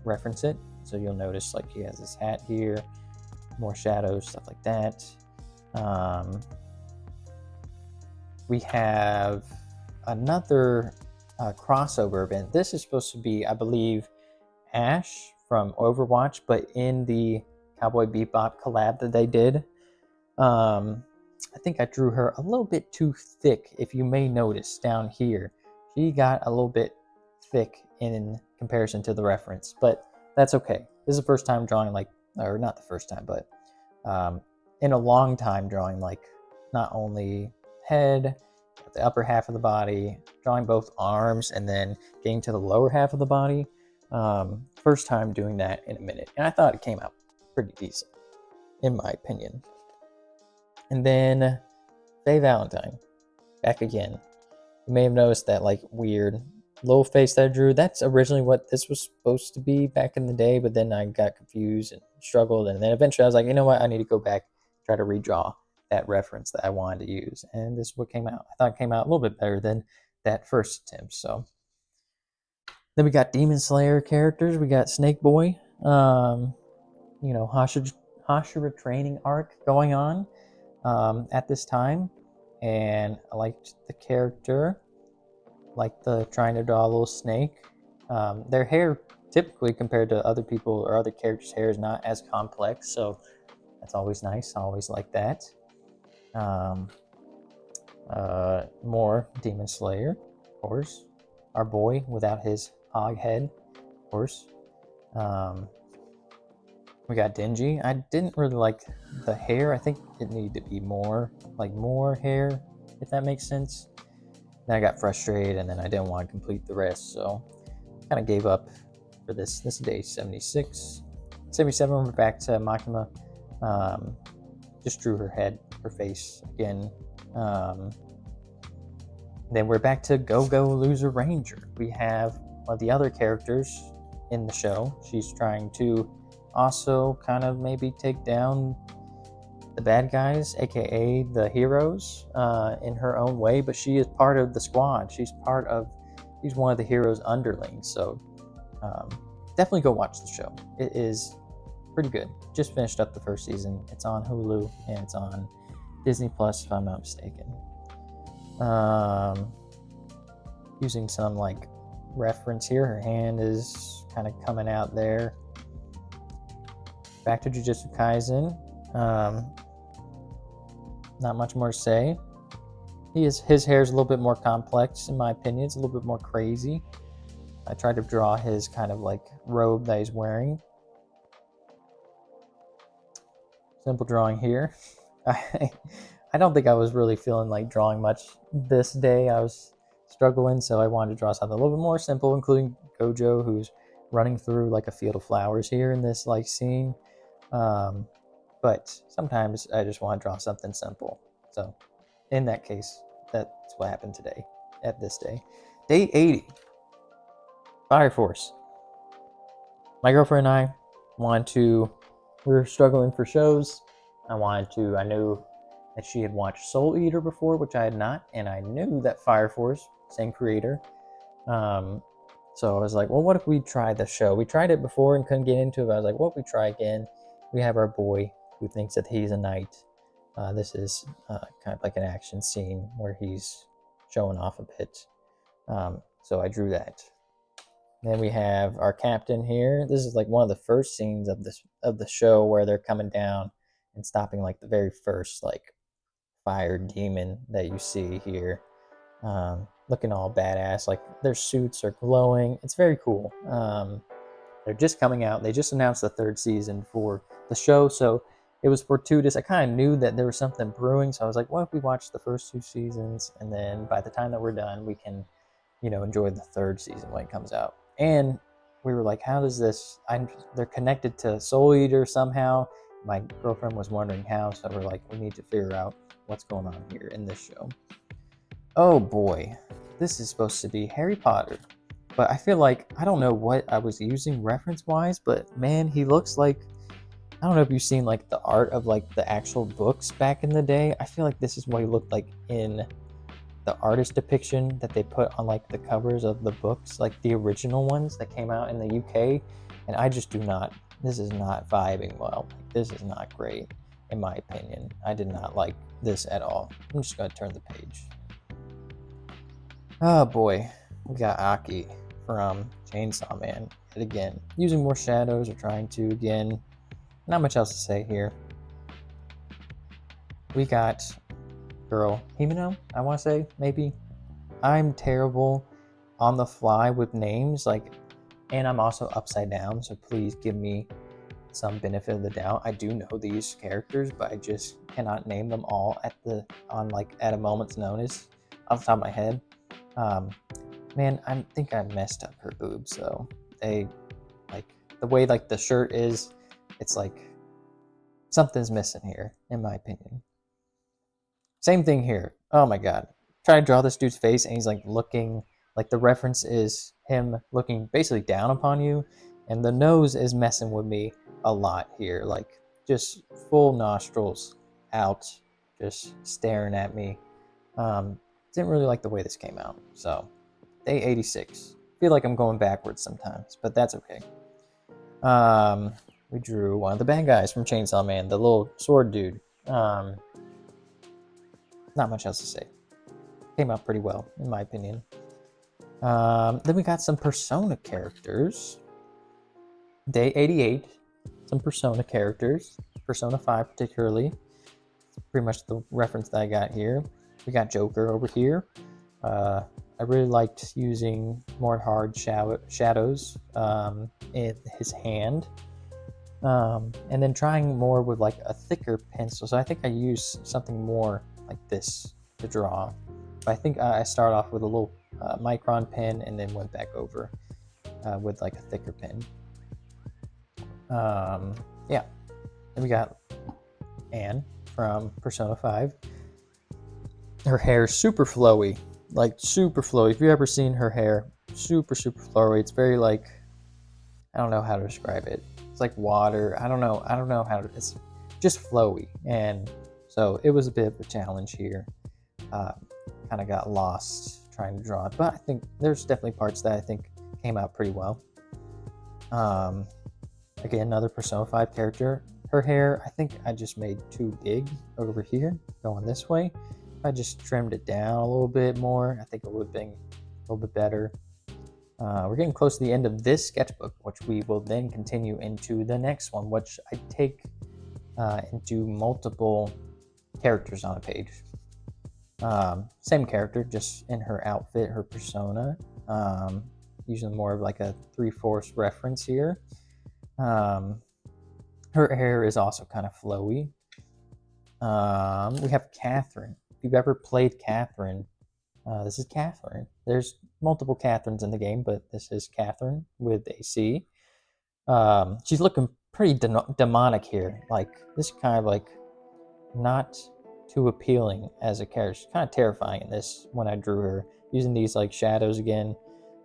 reference it. So you'll notice like he has this hat here, more shadows, stuff like that. We have another crossover event. This is supposed to be, I believe, Ash from Overwatch, but in the Cowboy Bebop collab that they did. I think I drew her a little bit too thick, if you may notice down here. She got a little bit thick in comparison to the reference, but that's okay. This is the first time drawing like, or not the first time, but in a long time drawing like not only head, but the upper half of the body, drawing both arms, and then getting to the lower half of the body. First time doing that in a minute, and I thought it came out pretty decent, in my opinion. And then Faye Valentine, back again. You may have noticed that like weird little face that I drew. That's originally what this was supposed to be back in the day, but then I got confused and struggled, and then eventually I was like, you know what, I need to go back, try to redraw that reference that I wanted to use, and this is what came out. I thought it came out a little bit better than that first attempt. So Then we got Demon Slayer characters. We got Snake Boy. Hashira training arc going on at this time, and I liked the character, like the trying to draw a little snake. Their hair, typically compared to other people or other characters' hair, is not as complex, so that's always nice. I always like that. Um, More Demon Slayer, of course. Our boy without his hog head, of course. Um, we got Dingy. I didn't really like the hair. I think it needed to be more hair, if that makes sense. Then I got frustrated, and then I didn't want to complete the rest, so kind of gave up for this. This is day 76. 77, we're back to Makima. Just drew her face again. Then we're back to Go Go Loser Ranger. We have one of the other characters in the show. She's trying to also kind of maybe take down the bad guys, aka the heroes, in her own way, but she is part of the squad. She's one of the heroes' underlings. So definitely go watch the show. It is pretty good. Just finished up the first season. It's on Hulu and it's on Disney Plus, if I'm not mistaken. Using some like reference here. Her hand is kind of coming out there. Back to Jujutsu Kaisen. Not much more to say. His hair is a little bit more complex, in my opinion. It's a little bit more crazy. I tried to draw his kind of like robe that he's wearing. Simple drawing here. I don't think I was really feeling like drawing much this day. I was struggling, so I wanted to draw something a little bit more simple, including Gojo, who's running through like a field of flowers here in this like scene. But sometimes I just want to draw something simple. So in that case, that's what happened today at this day. Day 80. Fire Force. My girlfriend and I we were struggling for shows. I knew that she had watched Soul Eater before, which I had not, and I knew that Fire Force, same creator. So I was like, well, what if we tried the show? We tried it before and couldn't get into it, but I was like, what if we try again? We have our boy who thinks that he's a knight. This is kind of like an action scene where he's showing off a bit. So I drew that. Then we have our captain here. This is like one of the first scenes of the show where they're coming down and stopping like the very first like fire demon that you see here. Looking all badass. Like their suits are glowing. It's very cool. They're just coming out. They just announced the third season for the show, so it was fortuitous. I kind of knew that there was something brewing, so I was like, what if we watch the first two seasons, and then by the time that we're done, we can, enjoy the third season when it comes out. And we were like, how does this? They're connected to Soul Eater somehow. My girlfriend was wondering how, so we're like, we need to figure out what's going on here in this show. Oh boy, this is supposed to be Harry Potter. But I feel like, I don't know what I was using reference-wise, but man, he looks like, I don't know if you've seen like the art of like the actual books back in the day. I feel like this is what he looked like in the artist depiction that they put on like the covers of the books, like the original ones that came out in the UK. And I just this is not vibing well. This is not great, in my opinion. I did not like this at all. I'm just gonna turn the page. Oh boy, we got Aki from Chainsaw Man. And again, using more shadows or trying to, again, not much else to say here. We got girl Himeno, I want to say, maybe. I'm terrible on the fly with names, and I'm also upside down, so please give me some benefit of the doubt. I do know these characters, but I just cannot name them all at a moment's notice off the top of my head. Man, I think I messed up her boobs, so they, the way the shirt is, it's like something's missing here, in my opinion. Same thing here. Oh my god. Try to draw this dude's face and he's looking, the reference is him looking basically down upon you, and the nose is messing with me a lot here. Just full nostrils out, just staring at me. Didn't really like the way this came out. So, day 86. feel like I'm going backwards sometimes, but that's okay. We drew one of the bad guys from Chainsaw Man, the little sword dude. Not much else to say. Came out pretty well, in my opinion. Then we got some Persona characters. Day 88, some Persona characters. Persona 5 particularly. Pretty much the reference that I got here. We got Joker over here. I really liked using more hard shadows in his hand. And then trying more with like a thicker pencil. So I think I used something more like this to draw. But I think I started off with a little micron pen and then went back over with like a thicker pen. Yeah. Then we got Anne from Persona 5. Her hair is super flowy, like super flowy. If you've ever seen her hair, super flowy. It's very like, I don't know how to describe it. It's like water. I don't know how to, it's just flowy. And so it was a bit of a challenge here. Kind of got lost trying to draw it, but I think there's definitely parts that I think came out pretty well. Again, another Persona 5 character. Her hair, I think I just made too big over here, going this way. If I just trimmed it down a little bit more, I think it would have been a little bit better. We're getting close to the end of this sketchbook, which we will then continue into the next one, which I take and do multiple characters on a page. Same character, just in her outfit, her persona. Using more of like a 3/4 reference here. Her hair is also kind of flowy. We have Catherine. If you've ever played Catherine, this is Catherine. There's multiple Catherines in the game, but this is Catherine with a C. She's looking pretty demonic here. Like, this is kind of like not too appealing as a character. She's kind of terrifying in this when I drew her. Using these like shadows again.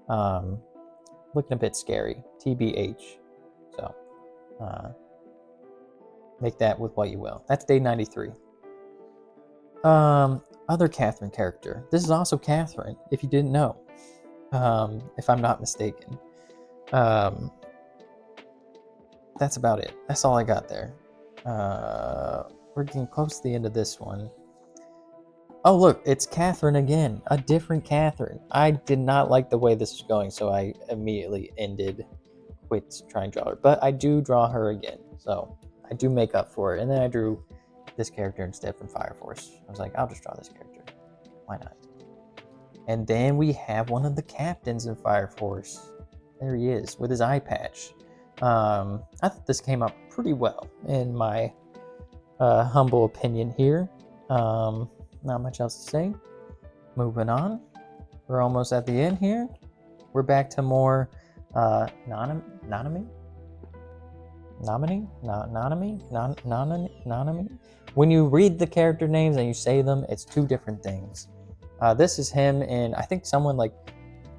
Looking a bit scary. TBH. So, make that with what you will. That's day 93. Other Catherine character. This is also Catherine, if you didn't know. If I'm not mistaken. That's about it. That's all I got there. We're getting close to the end of this one. Oh, look, it's Catherine again. A different Catherine. I did not like the way this was going, so I immediately quit trying to draw her. But I do draw her again, so I do make up for it. And then I drew this character instead from Fire Force. I was like, I'll just draw this character. Why not? And then we have one of the captains in Fire Force. There he is, with his eye patch. I thought this came out pretty well, in my humble opinion here. Not much else to say. Moving on. We're almost at the end here. We're back to more Nanami? When you read the character names and you say them, it's two different things. This is him, and I think someone like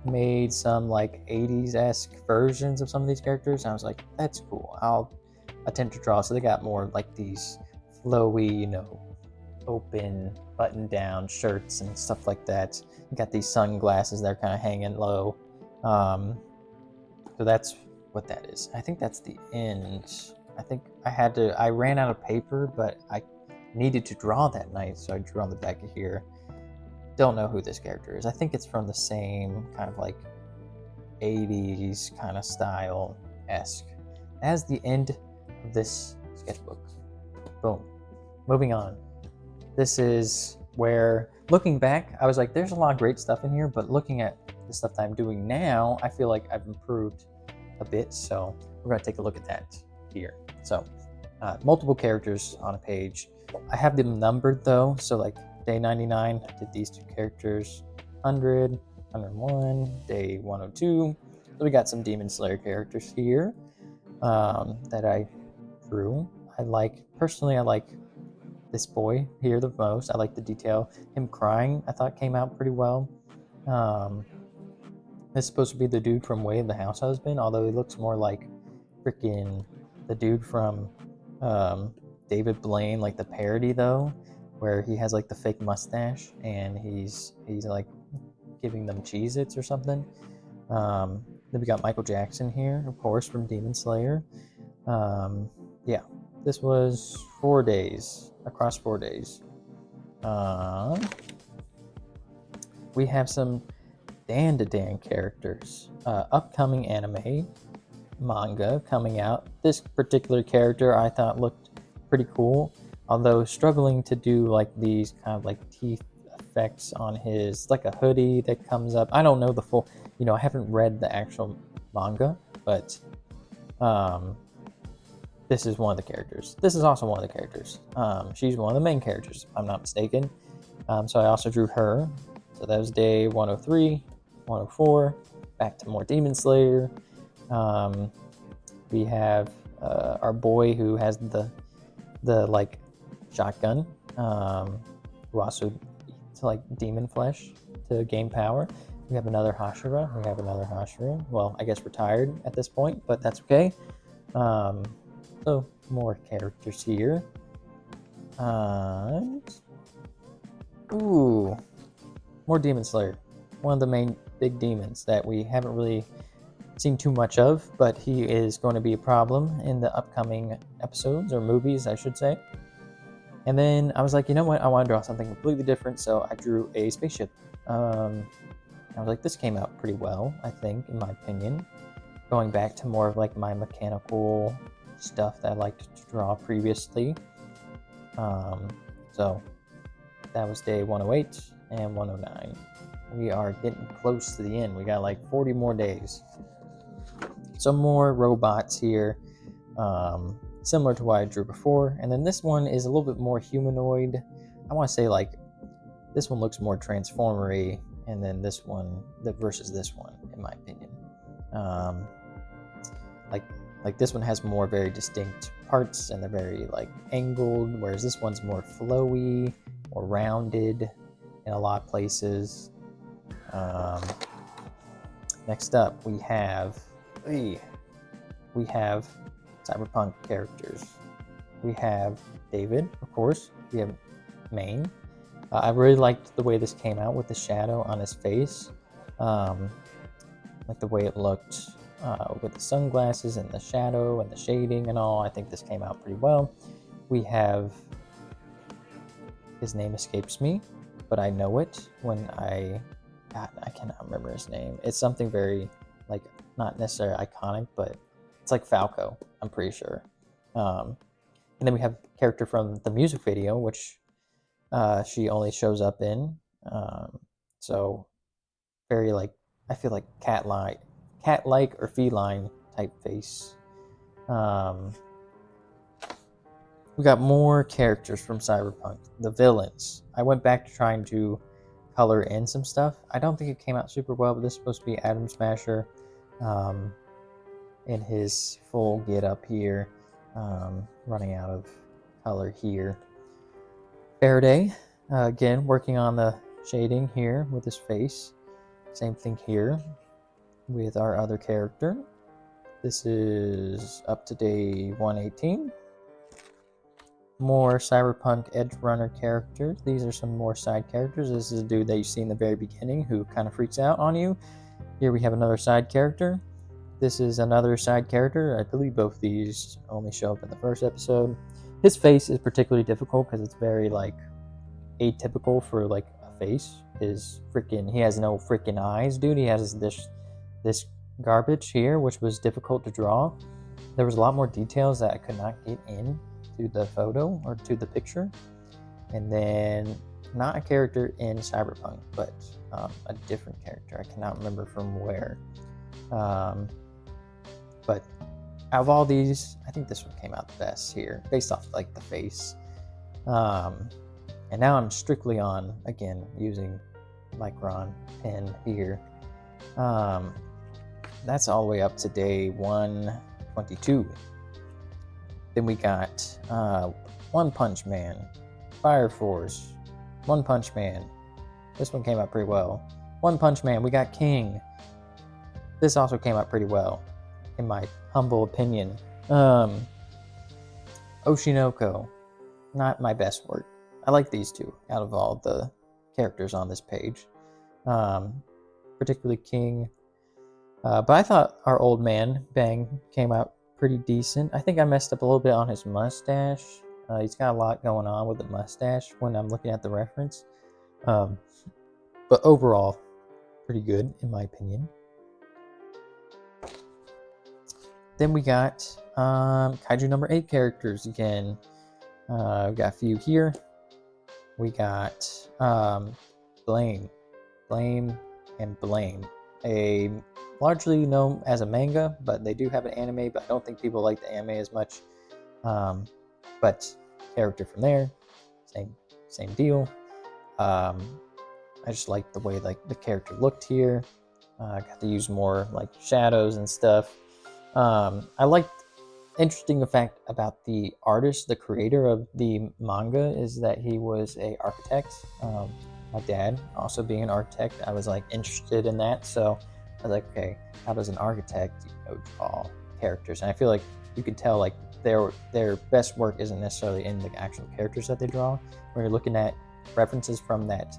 made some like 80s-esque versions of some of these characters. And I was like, that's cool. I'll attempt to draw. So they got more like these flowy, open button-down shirts and stuff like that. You got these sunglasses that are kind of hanging low. So that's what that is. I think that's the end. I think I ran out of paper, but I needed to draw that night, so I drew on the back of here. Don't know who this character is. I think it's from the same kind of like 80s kind of style-esque. As the end of this sketchbook. Boom. Moving on. This is where, looking back, I was like, there's a lot of great stuff in here, but looking at the stuff that I'm doing now, I feel like I've improved a bit, so we're going to take a look at that here. So, multiple characters on a page. I have them numbered though, so like day 99, I did these two characters, 100, 101, day 102. So we got some Demon Slayer characters here that I drew. Personally, I like this boy here the most. I like the detail. Him crying, I thought came out pretty well. This is supposed to be the dude from Way of the House Husband, although he looks more like freaking the dude from David Blaine, like the parody though, where he has like the fake mustache and he's like giving them Cheez-Its or something. Then we got Michael Jackson here, of course, from Demon Slayer. Yeah, this was 4 days, across 4 days. We have some Dan to Dan characters. Upcoming anime, manga coming out. This particular character I thought looked pretty cool, although struggling to do like these kind of like teeth effects on his, like a hoodie that comes up. I don't know the full, I haven't read the actual manga, but this is one of the characters. This is also one of the characters. She's one of the main characters, if I'm not mistaken. So I also drew her. So that was day 103, 104. Back to more Demon Slayer. We have our boy who has the like shotgun, who also eats like demon flesh to gain power. We have another Hashira. Well, I guess retired at this point, but that's okay. So more characters here. Ooh, more Demon Slayer. One of the main big demons that we haven't really seen too much of, but he is going to be a problem in the upcoming episodes, or movies, I should say. And then I was like, you know what? I want to draw something completely different, so I drew a spaceship. I was like, this came out pretty well, I think, in my opinion. Going back to more of like my mechanical stuff that I liked to draw previously. So that was day 108 and 109. We are getting close to the end. We got like 40 more days. Some more robots here, similar to what I drew before. And then this one is a little bit more humanoid. I want to say like this one looks more transformery, and then this one versus this one, in my opinion. Like this one has more very distinct parts, and they're very like angled, whereas this one's more flowy, more rounded in a lot of places. Next up, we have cyberpunk characters. We have David, of course. We have Maine. I really liked the way this came out with the shadow on his face, like the way it looked with the sunglasses and the shadow and the shading and all. I think this came out pretty well. We have, his name escapes me, but I know it when I cannot remember his name. It's something very, like, not necessarily iconic, but it's like Falco, I'm pretty sure. And then we have a character from the music video, which she only shows up in. So very like, I feel like cat-like or feline type face. We got more characters from Cyberpunk. The villains. I went back to trying to color in some stuff. I don't think it came out super well, but this is supposed to be Atom Smasher in his full get-up here, running out of color here. Faraday, again, working on the shading here with his face. Same thing here with our other character. This is up to day 118. More Cyberpunk Edge Runner characters. These are some more side characters. This is a dude that you see in the very beginning who kind of freaks out on you. Here we have another side character. This is another side character. I believe both these only show up in the first episode. His face is particularly difficult because it's very like atypical for like a face. He has no freaking eyes, dude. He has this garbage here, which was difficult to draw. There was a lot more details that I could not get in to the photo or to the picture. And then not a character in Cyberpunk, but a different character. I cannot remember from where. But out of all these, I think this one came out the best here, based off like the face. And now I'm strictly on, again, using Micron pen here. That's all the way up to day 122. Then we got One Punch Man, Fire Force, One Punch Man. This one came out pretty well. One Punch Man, we got King. This also came out pretty well, in my humble opinion. Oshinoko, not my best work. I like these two out of all the characters on this page. Particularly King. But I thought our old man, Bang, came out pretty decent. I think I messed up a little bit on his mustache. He's got a lot going on with the mustache when I'm looking at the reference. Um, but overall, pretty good in my opinion. Then we got Kaiju number 8 characters again. We got a few here. We got Blame, and Blame. A largely known as a manga, but they do have an anime, but I don't think people like the anime as much. But character from there, same deal. I just like the way like the character looked here. I got to use more like shadows and stuff. I liked interesting fact about the artist, the creator of the manga, is that he was a architect. My dad also being an architect, I was like interested in that. So I was like, okay, how does an architect, draw characters? And I feel like you could tell like their best work isn't necessarily in the actual characters that they draw. When you're looking at references from that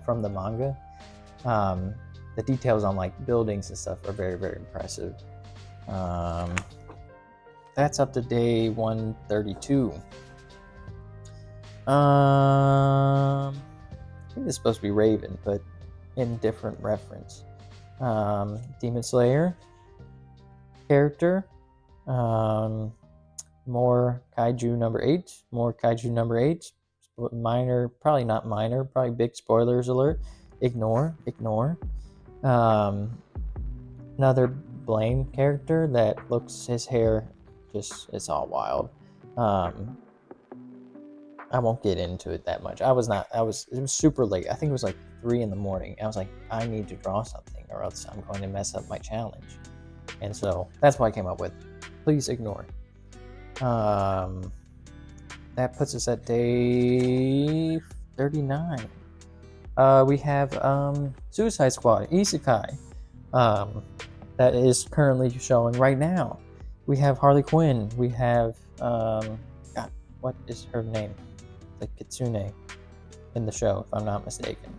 from the manga, the details on like buildings and stuff are very, very impressive. That's up to day 132. I think it's supposed to be Raven, but in different reference. Demon Slayer character. More Kaiju number 8. More Kaiju number 8. Minor, probably not minor, probably big spoilers alert. Ignore. Another Blame character that looks, his hair just, it's all wild. I won't get into it that much. It was super late. I think it was like 3 in the morning. I was like, I need to draw something or else I'm going to mess up my challenge. And so that's why I came up with please ignore. That puts us at day 39. We have Suicide Squad, Isekai. That is currently showing right now. We have Harley Quinn. We have God, what is her name? The Kitsune in the show, if I'm not mistaken.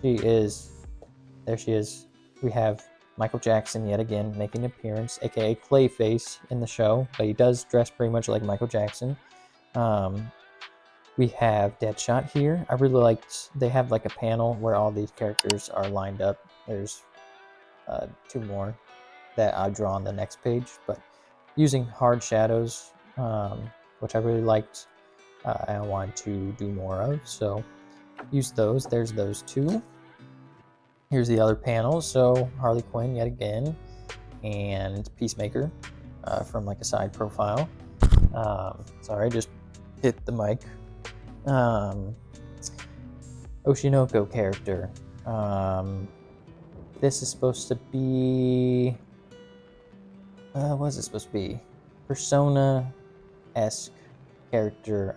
There she is. We have Michael Jackson yet again making an appearance, aka Clayface in the show, but he does dress pretty much like Michael Jackson. We have Deadshot here. I really liked, they have like a panel where all these characters are lined up. There's 2 more that I'll draw on the next page, but using hard shadows, which I really liked, I want to do more of, so use those. There's those 2. Here's the other panels. So Harley Quinn yet again, and Peacemaker from like a side profile. Sorry, I just hit the mic. Oshinoko character. This is supposed to be what is it supposed to be? Persona-esque character.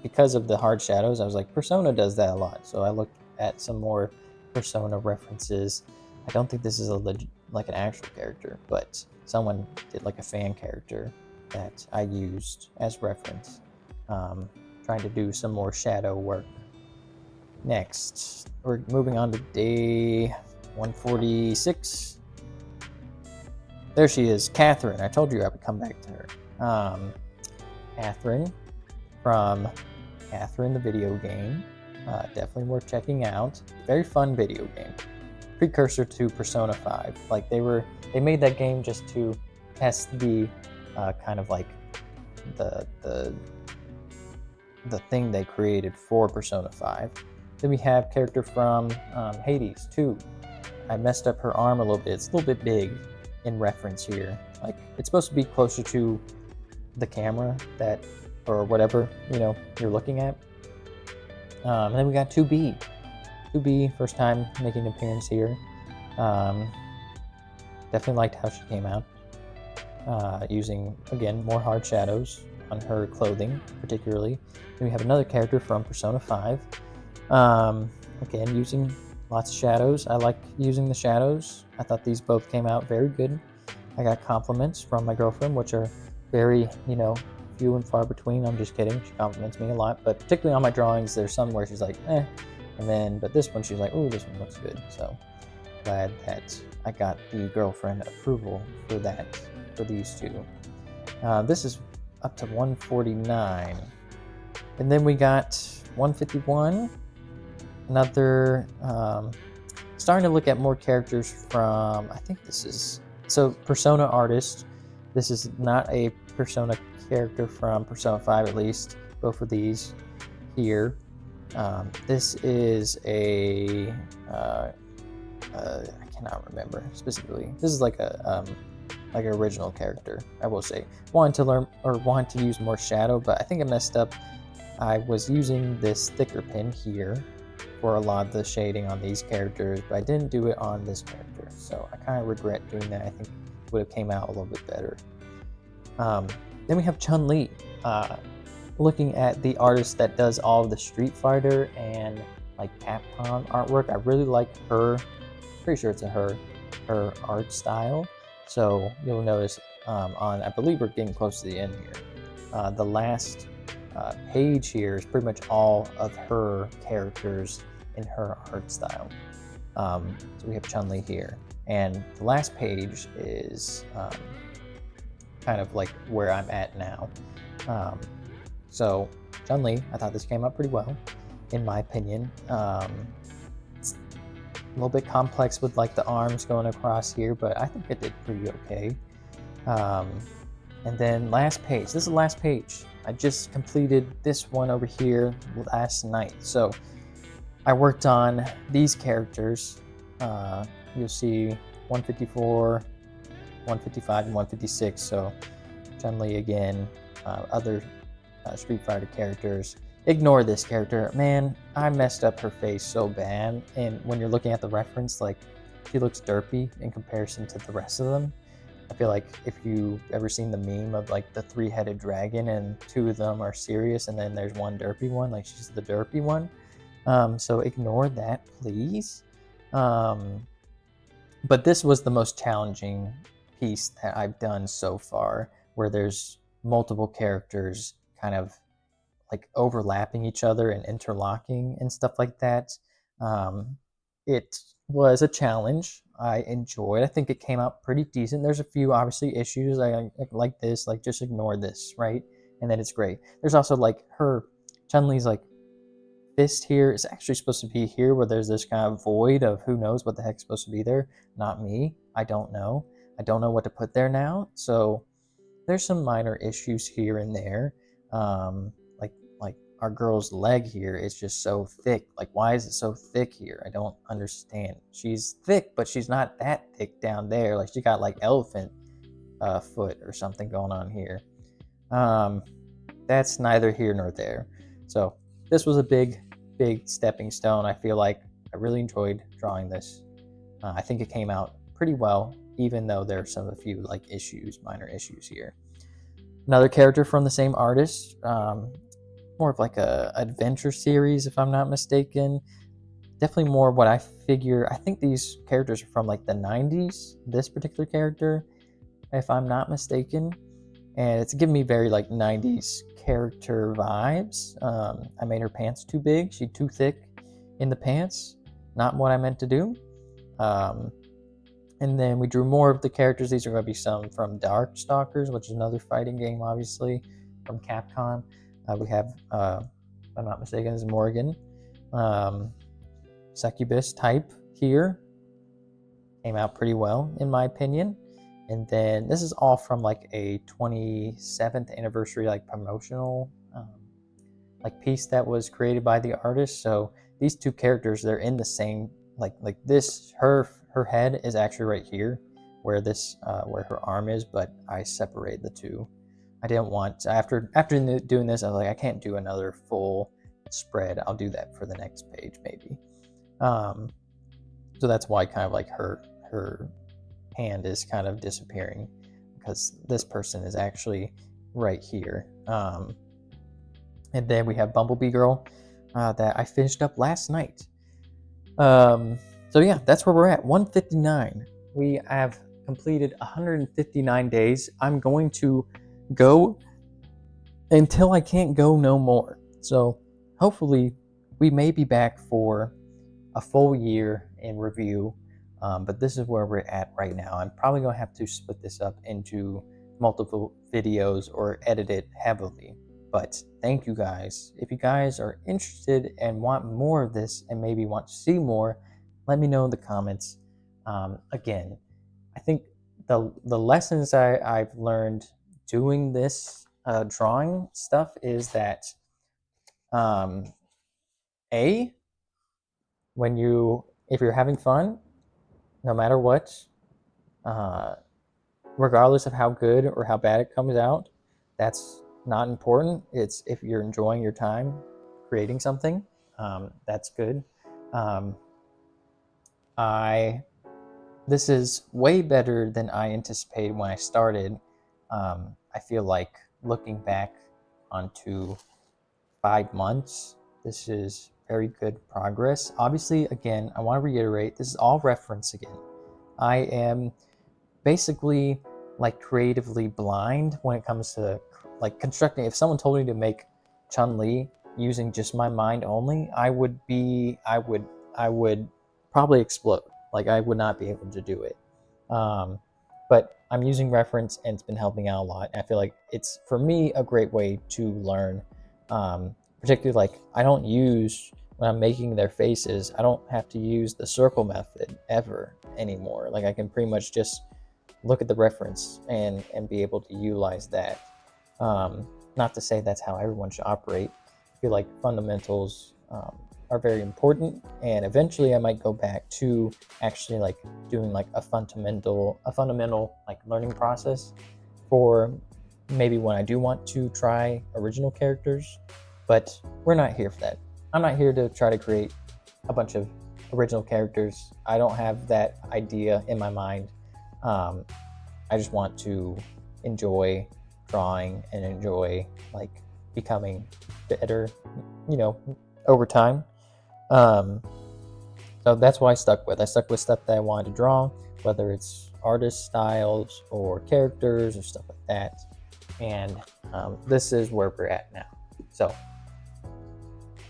Because of the hard shadows, I was like, Persona does that a lot. So I looked at some more Persona references. I don't think this is like an actual character, but someone did like a fan character that I used as reference. Trying to do some more shadow work. Next, we're moving on to day 146. There she is, Catherine. I told you I would come back to her. Catherine from Catherine the video game. Definitely worth checking out. Very fun video game. Precursor to Persona 5. Like they made that game just to test the kind of like the thing they created for Persona 5. Then we have character from Hades 2. I messed up her arm a little bit. It's a little bit big in reference here. Like it's supposed to be closer to the camera or whatever you're looking at. And then we got 2B. 2B, first time making an appearance here. Definitely liked how she came out. Using, again, more hard shadows on her clothing, particularly. Then we have another character from Persona 5. Again, using lots of shadows. I like using the shadows. I thought these both came out very good. I got compliments from my girlfriend, which are very, few and far between. I'm just kidding. She compliments me a lot, but particularly on my drawings, there's some where she's like, but this one she's like, ooh, this one looks good. So glad that I got the girlfriend approval for that, for these two. This is up to 149. And then we got 151. Another, starting to look at more characters from, I think this is, so Persona artist. This is not a Persona character from Persona 5 at least, both of these here. This is a, I cannot remember specifically. This is like an original character, I will say. Wanted to use more shadow, but I think I messed up. I was using this thicker pen here for a lot of the shading on these characters, but I didn't do it on this character, so I kind of regret doing that. I think it would have came out a little bit better. Then we have Chun-Li. Looking at the artist that does all of the Street Fighter and like Capcom artwork, I really like her. Pretty sure it's her art style. So you'll notice on, I believe we're getting close to the end here. The last page here is pretty much all of her characters in her art style. So we have Chun-Li here, and the last page is kind of like where I'm at now. So Chun-Li, I thought this came out pretty well, in my opinion. It's a little bit complex with like the arms going across here, but I think it did pretty okay. And then last page, this is the last page. I just completed this one over here last night. So I worked on these characters. You'll see 154, 155, and 156. So Chun-Li again, other Street Fighter characters. Ignore this character. Man, I messed up her face so bad. And when you're looking at the reference, like, she looks derpy in comparison to the rest of them. I feel like if you've ever seen the meme of like the three-headed dragon and two of them are serious and then there's one derpy one, like she's the derpy one. So ignore that, please. But this was the most challenging piece that I've done so far, where there's multiple characters kind of like overlapping each other and interlocking and stuff like that. It was a challenge. I enjoyed. I think it came out pretty decent. There's a few obviously issues like this, like just ignore this, right? And then it's great. There's also like her Chun-Li's like fist here is actually supposed to be here, where there's this kind of void of who knows what the heck's supposed to be there. Not me. I don't know. I don't know what to put there now. So there's some minor issues here and there. Like our girl's leg here is just so thick. Like, why is it so thick here? I don't understand. She's thick, but she's not that thick down there. Like, she got like elephant foot or something going on here. That's neither here nor there. So this was a big stepping stone. I feel like I really enjoyed drawing this. I think it came out pretty well, even though there's a few like minor issues here. Another character from the same artist, more of like a adventure series, if I'm not mistaken. Definitely more what I figure. I think these characters are from like the 90s, this particular character, if I'm not mistaken. And it's giving me very like 90s character vibes. I made her pants too big. She's too thick in the pants. Not what I meant to do. And then we drew more of the characters. These are going to be some from Darkstalkers, which is another fighting game, obviously, from Capcom. We have, if I'm not mistaken, is Morgan. Succubus type here. Came out pretty well, in my opinion. And then this is all from like a 27th anniversary like promotional like piece that was created by the artist. So these two characters, they're in the same like this. Her head is actually right here, where this where her arm is, but I separate the two. I didn't want after doing this, I was like, I can't do another full spread. I'll do that for the next page maybe. So that's why kind of like her hand is kind of disappearing, because this person is actually right here. And then we have Bumblebee Girl that I finished up last night. So yeah, that's where we're at, 159. We have completed 159 days. I'm going to go until I can't go no more. So hopefully we may be back for a full year in review. but this is where we're at right now. I'm probably going to have to split this up into multiple videos or edit it heavily. But thank you guys. If you guys are interested and want more of this and maybe want to see more, let me know in the comments. Again, I think the lessons I've learned doing this drawing stuff is that a when if you're having fun, no matter what, uh, regardless of how good or how bad it comes out, that's not important. It's if you're enjoying your time creating something, that's good. Um, I This is way better than I anticipated when I started. I feel like looking back onto 5 months, this is very good progress. Obviously, again, I want to reiterate, this is all reference again. I am basically like creatively blind when it comes to like constructing. If someone told me to make Chun-Li using just my mind only, I would probably explode. Like I would not be able to do it. But I'm using reference and it's been helping out a lot. And I feel like it's, for me, a great way to learn. Particularly like I don't use, when I'm making their faces, I don't have to use the circle method ever anymore. Like I can pretty much just look at the reference and be able to utilize that. Not to say that's how everyone should operate. I feel like fundamentals are very important, and eventually I might go back to actually like doing like a fundamental like learning process for maybe when I do want to try original characters. But we're not here for that. I'm not here to try to create a bunch of original characters. I don't have that idea in my mind. I just want to enjoy drawing and enjoy like becoming better, over time. So that's why I stuck with stuff that I wanted to draw, whether it's artist styles or characters or stuff like that. And this is where we're at now. So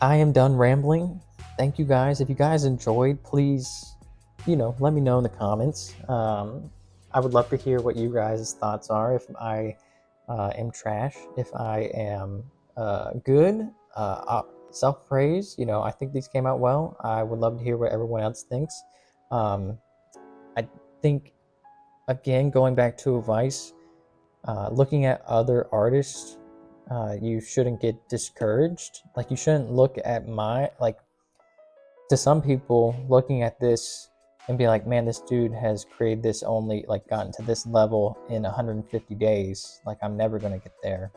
I am done rambling. Thank you guys. If you guys enjoyed, please, let me know in the comments. I would love to hear what you guys' thoughts are. If I am trash, if I am good, self-praise. I think these came out well. I would love to hear what everyone else thinks. I think, again, going back to advice, looking at other artists, you shouldn't get discouraged. Like you shouldn't look at to some people, looking at this and be like, man, this dude has created this, only like gotten to this level in 150 days. Like I'm never going to get there.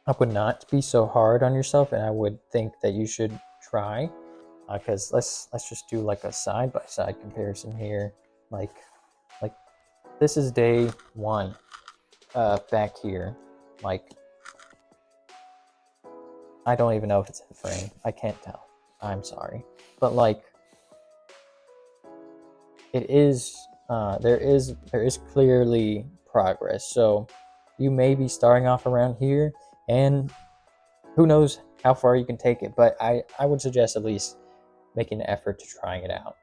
I would not be so hard on yourself, and I would think that you should try. Because let's just do like a side-by-side comparison here. Like this is day 1 back here. Like I don't even know if it's in frame. I can't tell. I'm sorry. But like it is there is clearly progress. So you may be starting off around here, and who knows how far you can take it, but I would suggest at least making an effort to trying it out.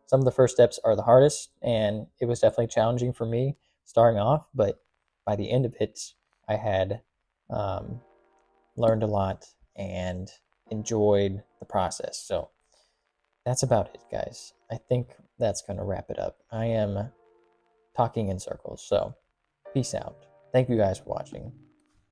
Some of the first steps are the hardest, and it was definitely challenging for me starting off, but by the end of it, I had learned a lot and enjoyed the process. So that's about it, guys. I think that's going to wrap it up. I am talking in circles, so peace out. Thank you guys for watching.